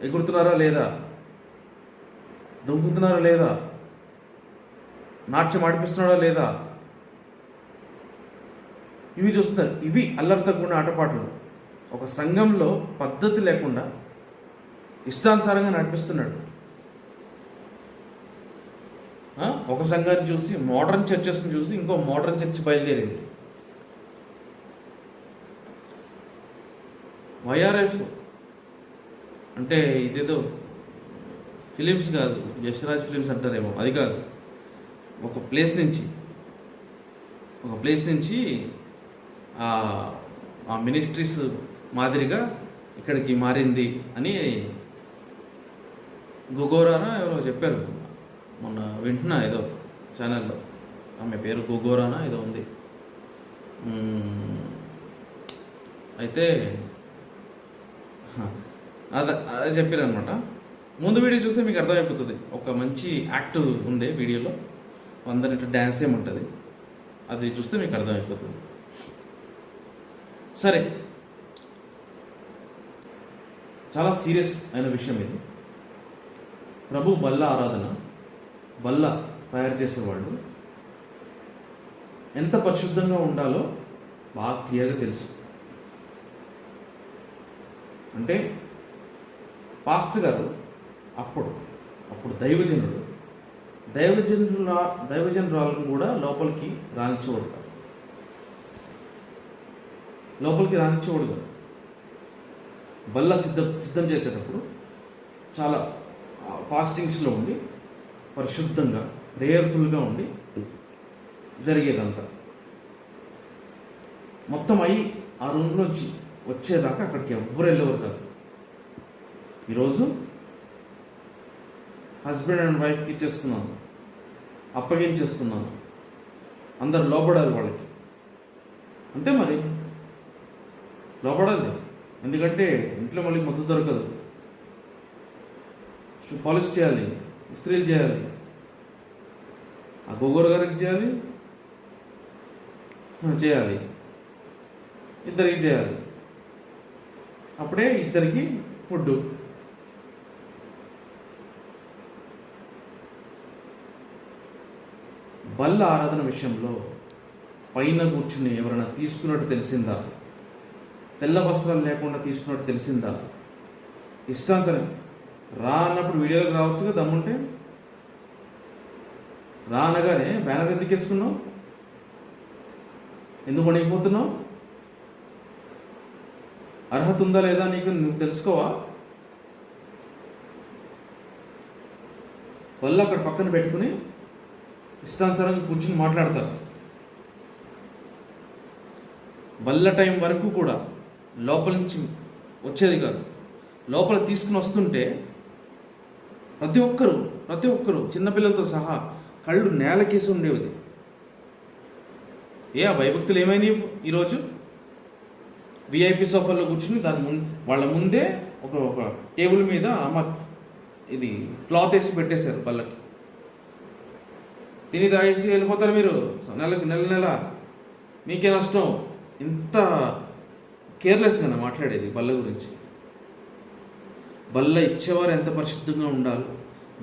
Speaker 1: ఎగురుతున్నారా లేదా, దుంకుతున్నారా లేదా, నాట్యం ఆడిపిస్తున్నాడా లేదా, ఇవి చూస్తున్నారు. ఇవి అల్లరితో కూడిన ఆటపాటలు. ఒక సంఘంలో పద్ధతి లేకుండా ఇష్టానుసారంగా నడిపిస్తున్నాడు. ఒక సంఘాన్ని చూసి, మోడర్న్ చర్చెస్ని చూసి ఇంకో మోడర్న్ చర్చ్ బయలుదేరింది. వైఆర్ఎఫ్ అంటే ఇదేదో ఫిలిమ్స్ కాదు, యశ్రాజ్ ఫిలిమ్స్ అంటారేమో, అది కాదు. ఒక ప్లేస్ నుంచి ఆ మినిస్ట్రీస్ మాదిరిగా ఇక్కడికి మారింది అని గోగోరానా ఎవరో చెప్పారు మొన్న, వింటున్నా ఏదో ఛానల్లో. ఆమె పేరు గోగోరానా ఏదో ఉంది. అయితే అదే చెప్పారు అనమాట. ముందు వీడియో చూస్తే మీకు అర్థమైపోతుంది. ఒక మంచి యాక్ట్ ఉండే వీడియోలో, అందరితో డ్యాన్స్ ఏముంటుంది, అది చూస్తే మీకు అర్థమైపోతుంది. సరే, చాలా సీరియస్ అయిన విషయం ఇది. ప్రభు బల్ల ఆరాధన, బల్ల తయారు చేసేవాళ్ళు ఎంత పరిశుద్ధంగా ఉండాలో బాగా క్లియర్గా తెలుసు. అంటే పాస్టర్ గారు అప్పుడు దైవజనురాలను కూడా లోపలికి రానిచ్చేవాడు కాదు. బల్ల సిద్ధం చేసేటప్పుడు చాలా ఫాస్టింగ్స్లో ఉండి పరిశుద్ధంగా ప్రేయర్ఫుల్గా ఉండి జరిగేదంతా. మొత్తం అయ్యి ఆ రూమ్లోంచి వచ్చేదాకా అక్కడికి ఎవ్వరు వెళ్ళేవారు కాదు. ఈరోజు హస్బెండ్ అండ్ వైఫ్కి ఇచ్చేస్తున్నాను, అప్పగించేస్తున్నాను, అందరు లోపడాలి వాళ్ళకి. అంతే మరి, లోపడాలి. ఎందుకంటే ఇంట్లో మళ్ళీ మద్దతు దొరకదు. పాలిష్ చేయాలి, ఇస్త్రీలు చేయాలి, ఆ గోగోర గారికి చేయాలి, ఇద్దరికి చేయాలి. అప్పుడే ఇద్దరికి ఫుడ్. బల్ల ఆరాధన విషయంలో పైన కూర్చుని ఎవరైనా తీసుకున్నట్టు తెలిసిందా? తెల్ల వస్త్రాలు లేకుండా తీసుకున్నట్టు తెలిసిందా? ఇష్టాంతరం రా అన్నప్పుడు వీడియోకి రావచ్చుగా, దమ్ముంటే. రా అనగానే బ్యానర్ ఎందుకు వేసుకున్నావు? ఎందుకు వణికిపోతున్నావు? అర్హత ఉందా లేదా నీకు నువ్వు తెలుసుకోవా? వాళ్ళు అక్కడ పక్కన పెట్టుకుని ఇష్టానుసారంగా కూర్చుని మాట్లాడతారు. బల్ల టైం వరకు కూడా లోపల నుంచి వచ్చేది కాదు. లోపల తీసుకుని వస్తుంటే ప్రతి ఒక్కరు చిన్నపిల్లలతో సహా కళ్ళు నేలకేసి ఉండేది. ఆ భయభక్తులు ఏమైనాయి? ఈరోజు విఐపి సోఫాలో కూర్చుని వాళ్ళ ముందే ఒక టేబుల్ మీద ఇది క్లాత్ వేసి పెట్టేశారు బల్లకి. తిని తాగేసి వెళ్ళిపోతారు మీరు. నెల మీకే నష్టం. ఇంత కేర్లెస్గా మాట్లాడేది బల్ల గురించి. బల్ల ఇచ్చేవారు ఎంత పరిశుద్ధంగా ఉండాలి,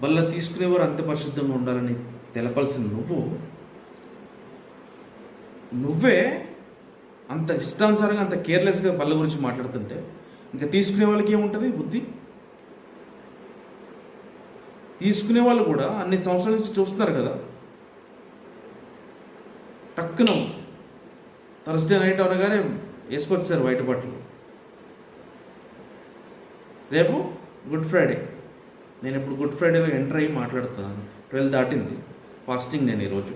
Speaker 1: బల్ల తీసుకునేవారు అంత పరిశుద్ధంగా ఉండాలని తెలపాల్సిన నువ్వే అంత ఇష్టానుసారంగా అంత కేర్లెస్గా బల్ల గురించి మాట్లాడుతుంటే ఇంకా తీసుకునే వాళ్ళకి ఏముంటుంది బుద్ధి? తీసుకునే వాళ్ళు కూడా అన్ని సంవత్సరాల నుంచి చూస్తున్నారు కదా. టక్కున థర్స్డే నైట్ అవగానే వేసుకొచ్చారు వైట్ బట్టలు. రేపు గుడ్ ఫ్రైడే. నేను ఇప్పుడు గుడ్ ఫ్రైడేలో ఎంటర్ అయ్యి మాట్లాడుతున్నాను. 12 దాటింది. ఫాస్టింగ్ నేను ఈరోజు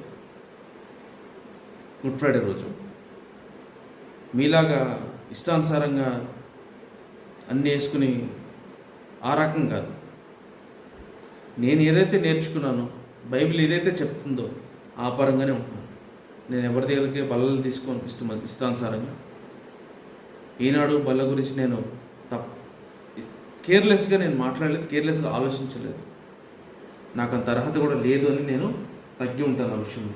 Speaker 1: గుడ్ ఫ్రైడే రోజు. మీలాగా ఇష్టానుసారంగా అన్నీ వేసుకుని ఆ రకం కాదు. నేను ఏదైతే నేర్చుకున్నానో, బైబిల్ ఏదైతే చెప్తుందో ఆ పరంగానే ఉంటున్నాను. నేను ఎవరి దగ్గరికి బల్లలు తీసుకొని ఇష్టానుసారంగా ఈనాడు బల్ల గురించి నేను కేర్లెస్గా నేను మాట్లాడలేదు, కేర్లెస్గా ఆలోచించలేదు. నాకు అంత అర్హత కూడా లేదు అని నేను తగ్గి ఉంటాను ఆ విషయంలో.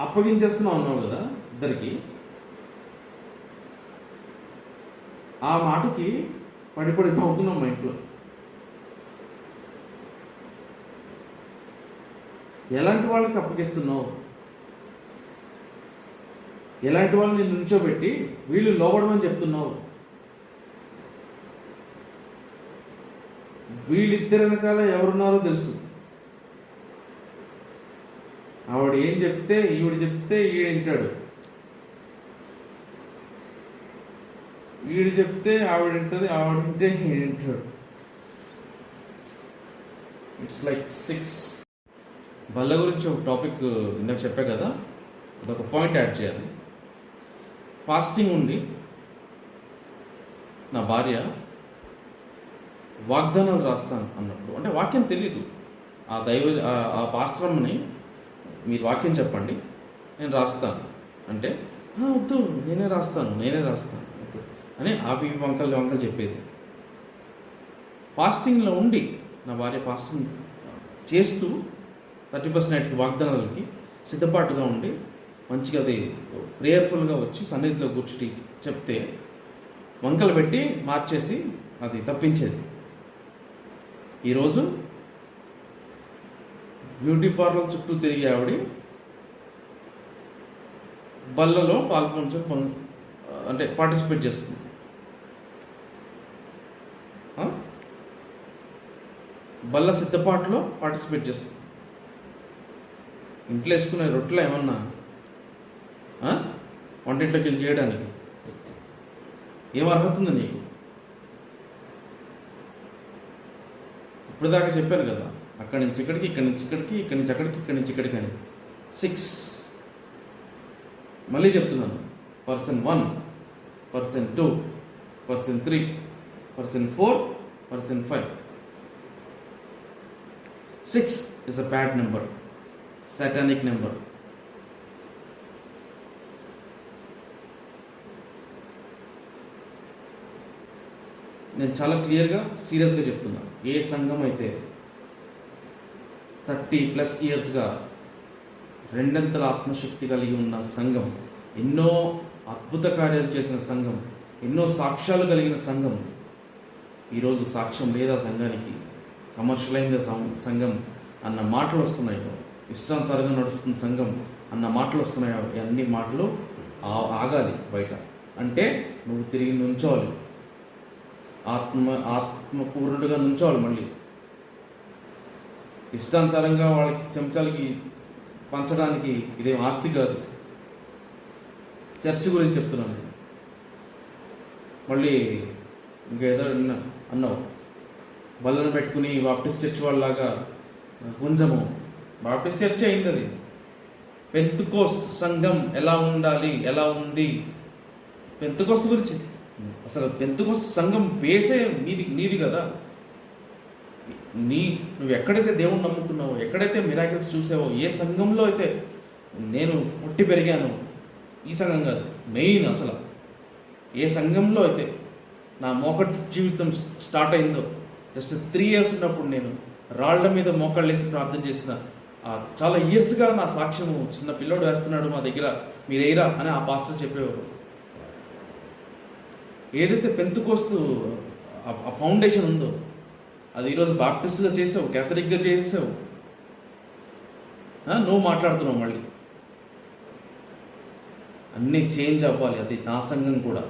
Speaker 1: అప్పగించేస్తున్నావు అన్నావు కదా ఇద్దరికి. ఆ మాటకి పడిపడి నవ్వుకున్నాం మా ఇంట్లో. ఎలాంటి వాళ్ళకి అప్పగిస్తున్నావు? ఎలాంటి వాళ్ళని నుంచోబెట్టి వీళ్ళు లోబడమని చెప్తున్నావు? వీళ్ళిద్దరి వెనకాల ఎవరున్నారో తెలుసు. ఆవిడ ఏం చెప్తే ఈవిడ చెప్తే ఈవింటాడు, ఈవిడ చెప్తే ఆవిడ వింటుంది, ఆవిడ వింటే ఈవింటాడు. It's like 6. బల్ల గురించి ఒక టాపిక్ ఇందాక చెప్పా కదా, అదొక పాయింట్ యాడ్ చేయాలి. ఫాస్టింగ్ ఉండి నా భార్య వాగ్దానాలు రాస్తాను అన్నప్పుడు, అంటే వాక్యం తెలీదు. ఆ ఆ పాస్టరమ్మని మీరు వాక్యం చెప్పండి నేను రాస్తాను అంటే, వద్దు నేనే రాస్తాను వద్దు అని ఆపి వంకలు చెప్పేది. ఫాస్టింగ్లో ఉండి నా భార్య ఫాస్టింగ్ చేస్తూ 31st నైట్కి వాగ్దానాలకి సిద్ధపాటుగా ఉండి మంచిగా అది ప్రేయర్ఫుల్గా వచ్చి సన్నిధిలో కూర్చుని చెప్తే వంకలు పెట్టి మార్చేసి అది తప్పించేది. ఈరోజు బ్యూటీ పార్లర్ చుట్టూ తిరిగి ఆవిడ బల్లలో అంటే పార్టిసిపేట్ చేస్తుంది. బల్ల సిద్ధపాటులో పార్టిసిపేట్ చేస్తుంది. ఇంట్లో వేసుకునే రొట్టెలు ఏమన్నా వంటింట్లోకి వెళ్ళి చేయడానికి ఏం అర్హత ఉంది నీకు? ఇప్పుడు దాకా చెప్పాను కదా, అక్కడి నుంచి ఇక్కడికి, ఇక్కడి నుంచి ఇక్కడికి, ఇక్కడి నుంచి అక్కడికి, ఇక్కడి నుంచి ఇక్కడికి అని 6. మళ్ళీ చెప్తున్నాను, person 1, person 2, person 3, person 4, person 5. 6 is a bad number, satanic number. నేను చాలా క్లియర్గా సీరియస్గా చెప్తున్నాను. ఏ సంఘం అయితే 30+ ఇయర్స్గా రెండంతల ఆత్మశక్తి కలిగి ఉన్న సంఘం, ఎన్నో అద్భుత కార్యాలు చేసిన సంఘం, ఎన్నో సాక్ష్యాలు కలిగిన సంఘం, ఈరోజు సాక్ష్యం లేదా సంఘానికి, కమర్షియలైన సంఘం అన్న మాటలు వస్తున్నాయో, ఇష్టానుసారంగా నడుస్తున్న సంఘం అన్న మాటలు వస్తున్నాయో, అన్ని మాటలు ఆగాలి బయట. అంటే నువ్వు తిరిగి నుంచోవాలి, ఆత్మపూర్ణుడిగా నుంచోవాలి. మళ్ళీ ఇష్టానుసారంగా వాళ్ళకి చెంచాలకి పంచడానికి ఇదేం ఆస్తి కాదు. చర్చ్ గురించి చెప్తున్నాను. మళ్ళీ ఇంకేదో అన్నావు, బల్లను పెట్టుకుని బాప్టిస్ట్ చర్చ్ వాళ్ళలాగా గుంజము. బాప్టిస్ట్ చర్చ్ అయింది అది. పెంతెకోస్తు సంఘం ఎలా ఉండాలి, ఎలా ఉంది, పెంతెకోస్తు గురించి అసలు పెంతెకోస్తు సంఘం బేసే నీది కదా. నువ్వు ఎక్కడైతే దేవుణ్ణి నమ్ముకున్నావో, ఎక్కడైతే మిరాకిల్స్ చూసావో, ఏ సంఘంలో అయితే నేను పుట్టి పెరిగాను, ఈ సంఘం కాదు మెయిన్, అసలు ఏ సంఘంలో అయితే నా మోకటి జీవితం స్టార్ట్ అయిందో, జస్ట్ 3 years ఉన్నప్పుడు నేను రాళ్ల మీద మోకాళ్ళు వేసి ప్రార్థన చేసిన చాలా ఇయర్స్గా నా సాక్ష్యము, చిన్న పిల్లోడు వేస్తున్నాడు మా దగ్గర, మీరు ఎయిరా అని ఆ పాస్టర్ చెప్పేవారు. ఏదైతే పెంతెకోస్తు ఆ ఫౌండేషన్ ఉందో అది ఈరోజు బాప్టిస్ట్గా చేసావు, క్యాథలిక్గా చేసావు, నువ్వు మాట్లాడుతున్నావు. మళ్ళీ అన్నీ చేంజ్ అవ్వాలి. అది నా సంఘం కూడా.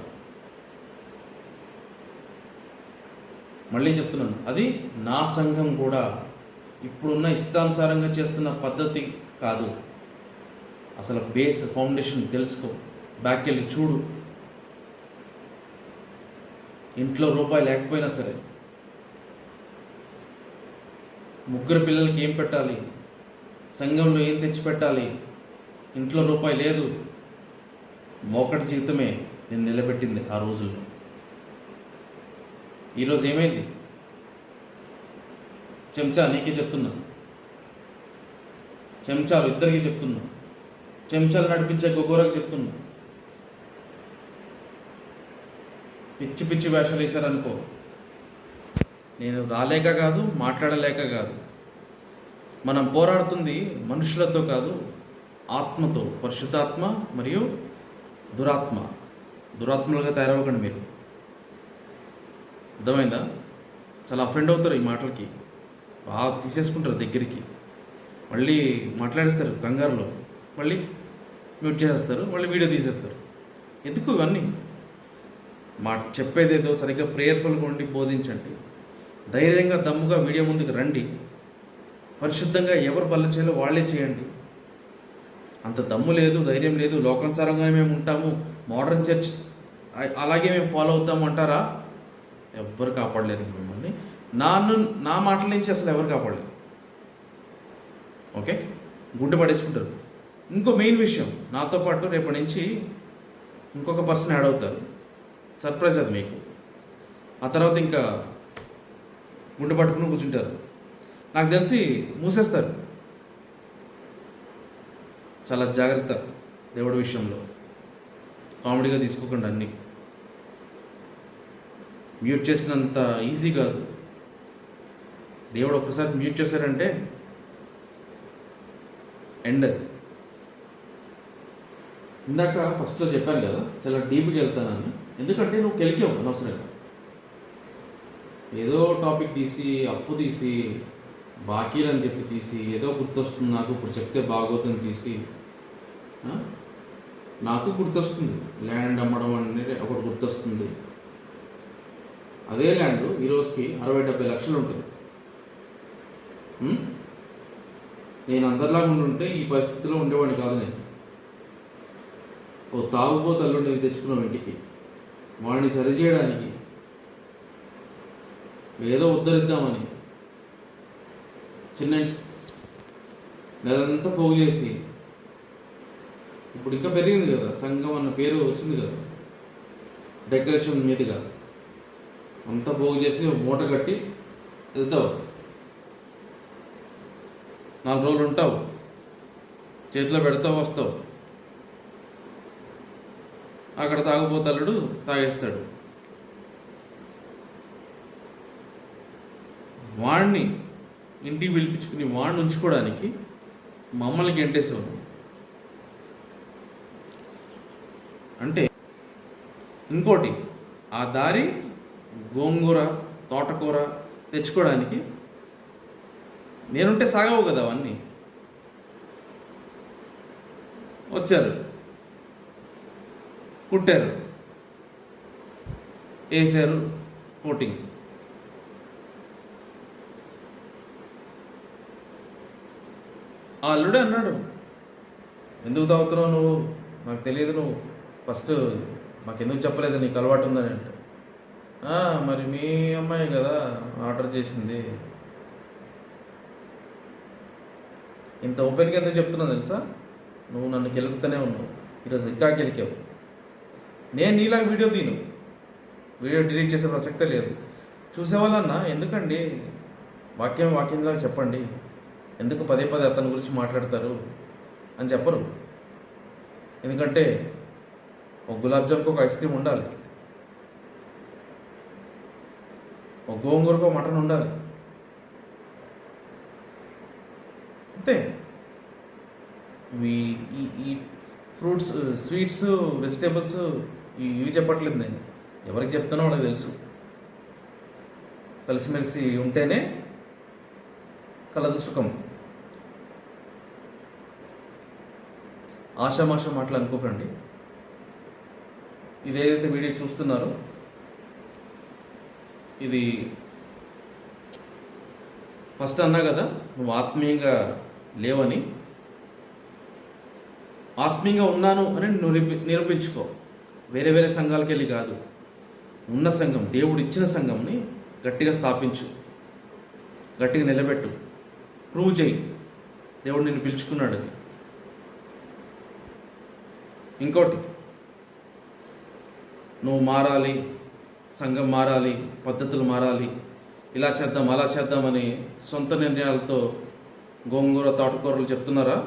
Speaker 1: మళ్ళీ చెప్తున్నాను, అది నా సంఘం కూడా. ఇప్పుడున్న ఇష్టానుసారంగా చేస్తున్న పద్ధతి కాదు. అసలు బేస్ ఫౌండేషన్ తెలుసుకో, బ్యాక్ వెళ్ళి చూడు. ఇంట్లో రూపాయి లేకపోయినా సరే, 3 పిల్లలకి ఏం పెట్టాలి, సంఘంలో ఏం తెచ్చి పెట్టాలి, ఇంట్లో రూపాయి లేదు, మోకటి జీవితమే నేను నిలబెట్టింది ఆ రోజుల్లో. ఈరోజు ఏమైంది? చెంచా నీకే చెప్తున్నా, చెంచాలు ఇద్దరికి చెప్తున్నా, చెంచాలు నడిపించే గొగోరకు చెప్తున్నా. పిచ్చి పిచ్చి వేషాలు వేశారనుకో, నేను రాలేక కాదు, మాట్లాడలేక కాదు. మనం పోరాడుతుంది మనుషులతో కాదు, ఆత్మతో. పరిశుద్ధాత్మ మరియు దురాత్మలుగా తయారవ్వకండి మీరు. అర్థమైందా? చాలా అఫెండ్ అవుతారు ఈ మాటలకి, బాగా తీసేసుకుంటారు దగ్గరికి, మళ్ళీ మాట్లాడేస్తారు కంగారులో, మళ్ళీ మ్యూట్ చేసేస్తారు, మళ్ళీ వీడియో తీసేస్తారు. ఎందుకు ఇవన్నీ? చెప్పేదేదో సరిగ్గా ప్రేయర్ఫుల్గా ఉండి బోధించండి. ధైర్యంగా దమ్ముగా వీడియో ముందుకు రండి. పరిశుద్ధంగా ఎవరు బల్ల చేయాలో వాళ్ళే చేయండి. అంత దమ్ము లేదు, ధైర్యం లేదు, లోకానుసారంగానే మేము ఉంటాము, మోడర్న్ చర్చ్ అలాగే మేము ఫాలో అవుతాము అంటారా? ఎవ్వరు కాపాడలేరు మిమ్మల్ని. నా మాటల నుంచి అసలు ఎవరు కాపాడలేరు. ఓకే, గుడ్డు పడేసుకుంటారు. ఇంకో మెయిన్ విషయం, నాతో పాటు రేపటి నుంచి ఇంకొక పర్సన్ యాడ్ అవుతారు. సర్ప్రైజ్ అది మీకు. ఆ తర్వాత ఇంకా గుండె పట్టుకుని కూర్చుంటారు. నాకు తెలిసి మూసేస్తారు. చాలా జాగ్రత్త దేవుడి విషయంలో. కామెడీగా తీసుకోకుండా అన్నీ. మ్యూట్ చేసినంత ఈజీ కాదు. దేవుడు ఒక్కసారి మ్యూట్ చేశారంటే ఎండ్. ఇందాక ఫస్ట్లో చెప్పాను కదా చాలా డీప్గా వెళ్తానని. ఎందుకంటే నువ్వు కెలికావు అనవసరంగా. ఏదో టాపిక్ తీసి అప్పు తీసి బాకీలు అని చెప్పి తీసి ఏదో గుర్తొస్తుంది నాకు, ఇప్పుడు చెప్తే బాగోతుందని తీసి నాకు గుర్తొస్తుంది. ల్యాండ్ అమ్మడం అనేది ఒకటి గుర్తొస్తుంది. అదే ల్యాండ్ ఈరోజుకి 60-70 లక్షలు ఉంటుంది. నేను అందరిలాగా ఉండుంటే ఈ పరిస్థితిలో ఉండేవాడిని కాదు. నేను ఓ తాగుబోతు అల్లుడిని తెచ్చుకున్నాం ఇంటికి. వాడిని సరిచేయడానికి ఏదో ఉద్ధరిద్దామని చిన్న నెలంతా పోగు చేసి, ఇప్పుడు ఇంకా పెరిగింది కదా, సంఘం అన్న పేరు వచ్చింది కదా, డెకరేషన్ మీదుగా అంతా పోగు చేసి మూట కట్టి వెళ్తావు. 4 రోజులు ఉంటావు, చేతిలో పెడతావు, వస్తావు. అక్కడ తాగుబోతల్లుడు తాగేస్తాడు. వాణ్ణి ఇంటికి పిలిపించుకుని వాడిని ఉంచుకోవడానికి మమ్మల్ని గెంటేసావు. అంటే ఇంకోటి, ఆ దారి గోంగూర తోటకూర తెచ్చుకోవడానికి నేనుంటే సాగవు కదా. అవన్నీ వచ్చారు, కుట్టారు, వేసారు కోటింగ్. ఆ అల్లుడే అన్నాడు, ఎందుకు తాగుతున్నావు నువ్వు, నాకు తెలియదు, నువ్వు ఫస్ట్ మాకెందుకు చెప్పలేదు నీకు అలవాటు ఉందని. అంటే మరి మీ అమ్మాయి కదా ఆర్డర్ చేసింది. ఇంత ఓపెన్గా ఎందుకు చెప్తున్నావు తెలుసా? నువ్వు నన్ను గెలుపుతూనే ఉన్నావు. ఈరోజు ఇంకా గెలికావు. నేను నీలాగా వీడియో వీడియో డిలీట్ చేసే ప్రసక్తే లేదు. చూసేవాళ్ళన్నా ఎందుకండి వాక్యంలాగా చెప్పండి, ఎందుకు పదే అతని గురించి మాట్లాడతారు అని చెప్పరు. ఎందుకంటే ఒక గులాబ్ జామ్కి ఒక ఐస్ క్రీమ్ ఉండాలి, ఒక గోంగూరకు మటన్ ఉండాలి, అంతే. ఈ ఫ్రూట్స్, స్వీట్స్, వెజిటేబుల్స్ ఇవి చెప్పట్లేదు నేను. ఎవరికి చెప్తానో వాళ్ళకి తెలుసు. కలిసిమెలిసి ఉంటేనే కలదు సుఖం. ఆషామాషా మాటలు అనుకోకండి. ఇదేదైతే వీడియో చూస్తున్నారో ఇది ఫస్ట్ అన్నా కదా నువ్వు ఆత్మీయంగా లేవని. ఆత్మీయంగా ఉన్నాను అని నిరూపించుకో. వేరే సంఘాలకు వెళ్ళి కాదు, ఉన్న సంఘం, దేవుడు ఇచ్చిన సంఘంని గట్టిగా స్థాపించు, గట్టిగా నిలబెట్టు, ప్రూవ్ చేయి దేవుడు నిన్ను పిలుచుకున్నాడు. ఇంకోటి, నువ్వు మారాలి, సంఘం మారాలి, పద్ధతులు మారాలి, ఇలా చేద్దాం అలా చేద్దామని సొంత నిర్ణయాలతో గోంగూర తోటకూరలు చెప్తున్నారా?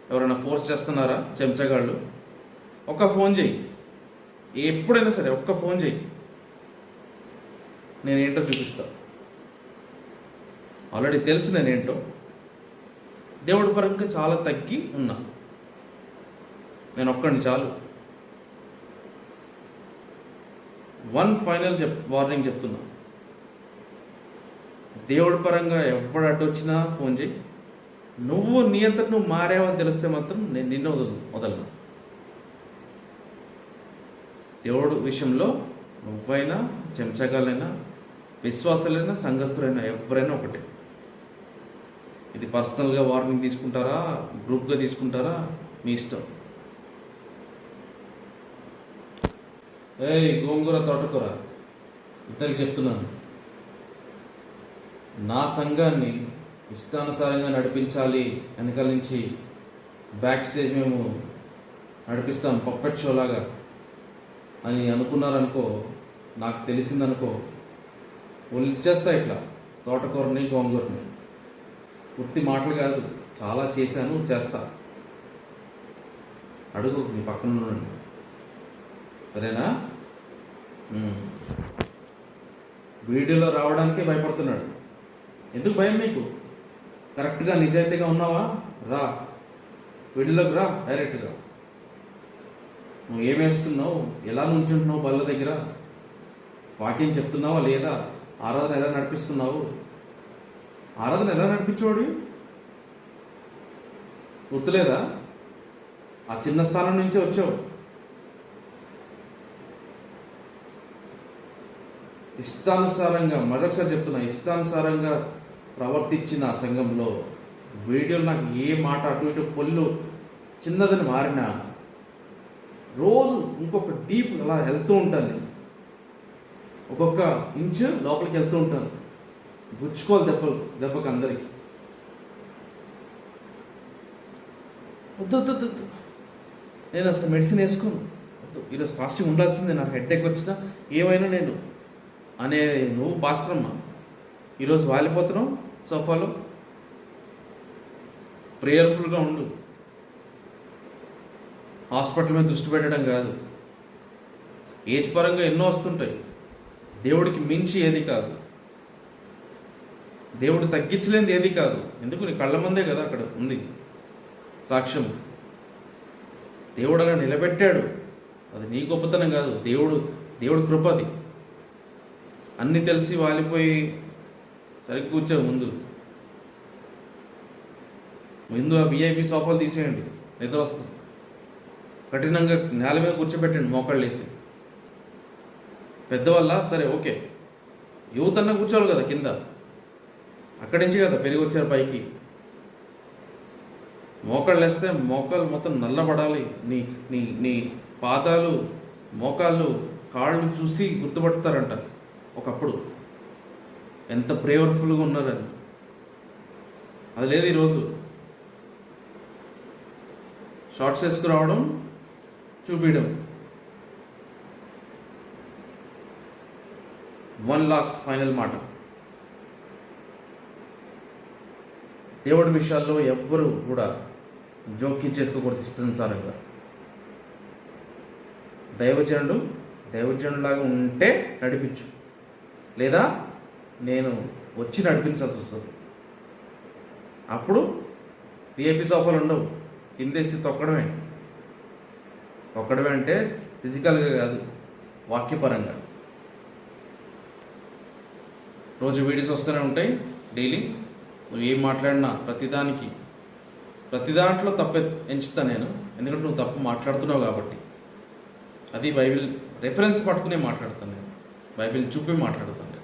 Speaker 1: ఎవరైనా ఫోర్స్ చేస్తున్నారా చెంచగాళ్ళు? ఒక్క ఫోన్ చేయి, ఎప్పుడైనా సరే ఒక్క ఫోన్ చేయి, నేనేంటో చూపిస్తా. ఆల్రెడీ తెలుసు నేనేంటో. దేవుడి పరంగా చాలా తగ్గి ఉన్నా, నేను ఒక్కడిని చాలు. ఫైనల్ వార్నింగ్ చెప్తున్నా, దేవుడి పరంగా ఎవడు అడ్డొచ్చినా ఫోన్ చేయి. నువ్వు నీ అంతటి నువ్వు మారేవని తెలిస్తే మాత్రం నేను నిన్ను వదలను. దేవుడు విషయంలో నువ్వైనా, చెంచగాలైనా, విశ్వాసులైనా, సంఘస్థులైనా ఎవరైనా ఒకటే. ఇది పర్సనల్గా వార్నింగ్ తీసుకుంటారా, గ్రూప్గా తీసుకుంటారా, మీ ఇష్టం. గోంగూర తోటకూర ఇద్దరికి చెప్తున్నాను, నా సంఘాన్ని ఇష్టానుసారంగా నడిపించాలి, వెనకాల నుంచి బ్యాక్ స్టేజ్ మేము నడిపిస్తాం పప్పెట్ షో లాగా అని అనుకున్నారనుకో, నాకు తెలిసిందనుకో, ఒలిచేస్తా ఇట్లా తోటకూరని గోంగూరని. ఉత్తి మాటలు కాదు, చాలా చేశాను, చేస్తా. అడుగు మీ పక్కన ఉండండి, సరేనా? వీడియోలో రావడానికే భయపడుతున్నాడు. ఎందుకు భయం మీకు? కరెక్ట్గా నిజాయితీగా ఉన్నావా? రా వీడియోలోకి రా డైరెక్ట్గా. నువ్వు ఏం వేసుకున్నావు, ఎలా నుంచుంటున్నావు బల్ల దగ్గర, వాక్యం చెప్తున్నావా లేదా, ఆరాధన ఎలా నడిపిస్తున్నావు? ఆరాధన ఎలా నడిపించేవాడు? గుర్తులేదా? ఆ చిన్న స్థానం నుంచే వచ్చావు. ఇష్టానుసారంగా, మరొకసారి చెప్తున్నా, ఇష్టానుసారంగా ప్రవర్తించిన ఆ సంఘంలో వీడియోలు నాకు ఏ మాట అటు ఇటు పొల్లు చిన్నదని మారినా రోజు ఇంకొక డీప్ అలా వెళ్తూ ఉంటాను. నేను ఒక్కొక్క ఇంచు లోపలికి వెళ్తూ ఉంటాను. గుచ్చుకోవాలి దెబ్బకి అందరికీ. వద్దు, నేను అసలు మెడిసిన్ వేసుకోను. ఈరోజు ఫాస్టింగ్ ఉండాల్సిందే, నాకు హెడ్ఏక్ వచ్చినా ఏమైనా నేను అనే నువ్వు పాస్టరమ్మ ఈరోజు వాలిపోతున్నావు సోఫాలో. ప్రేయర్ఫుల్గా ఉండు. హాస్పిటల్ మీద దృష్టి పెట్టడం కాదు. ఏజ్ పరంగా ఎన్నో వస్తుంటాయి. దేవుడికి మించి ఏది కాదు, దేవుడు తగ్గించలేనిది ఏది కాదు. ఎందుకు? నీ కళ్ళ ముందే కదా అక్కడ ఉంది సాక్ష్యం. దేవుడు అలా నిలబెట్టాడు. అది నీ గొప్పతనం కాదు, దేవుడు కృప. అది అన్నీ తెలిసి వాలిపోయి సరిగ్గా కూర్చో. ముందు ఆ విఐపి సోఫాలు తీసేయండి, నిద్ర వస్తుంది. కఠినంగా నేల మీద కూర్చోబెట్టండి, మోకాళ్ళు వేసి. పెద్దవాళ్ళ సరే ఓకే, యువత అన్న కూర్చోవాలి కదా కింద. అక్కడి నుంచి కదా పెరిగి వచ్చారు పైకి. మోకాళ్ళు వేస్తే మోకాళ్ళు మొత్తం నల్లబడాలి. నీ నీ నీ పాదాలు, మోకాళ్ళు, కాళ్ళు చూసి గుర్తుపడతారంట ఒకప్పుడు ఎంత ప్రేయర్ఫుల్గా ఉన్నారని. అది లేదు ఈరోజు. షార్ట్స్ వేసుకురావడం, చూపించడం. వన్ లాస్ట్ ఫైనల్ మాట. దేవుడి విషయాల్లో ఎవ్వరూ కూడా జోక్యం చేసుకోకూడదు ఇష్టానుసారంగా. దైవజనులాగా ఉంటే నడిపించు, లేదా నేను వచ్చి నడిపించాల్సి వస్తుంది. అప్పుడు విఐపి సోఫాలు ఉండవు, కిందేసి తొక్కడమే అంటే ఫిజికల్గా కాదు, వాక్యపరంగా. రోజు వీడియోస్ వస్తూనే ఉంటాయి డైలీ. నువ్వు ఏం మాట్లాడినా ప్రతి దాంట్లో తప్పు ఎంచుతా నేను, ఎందుకంటే నువ్వు తప్పు మాట్లాడుతున్నావు కాబట్టి. అది బైబిల్ రెఫరెన్స్ పట్టుకునే మాట్లాడతాను నేను, బైబిల్ చూపి మాట్లాడతాను.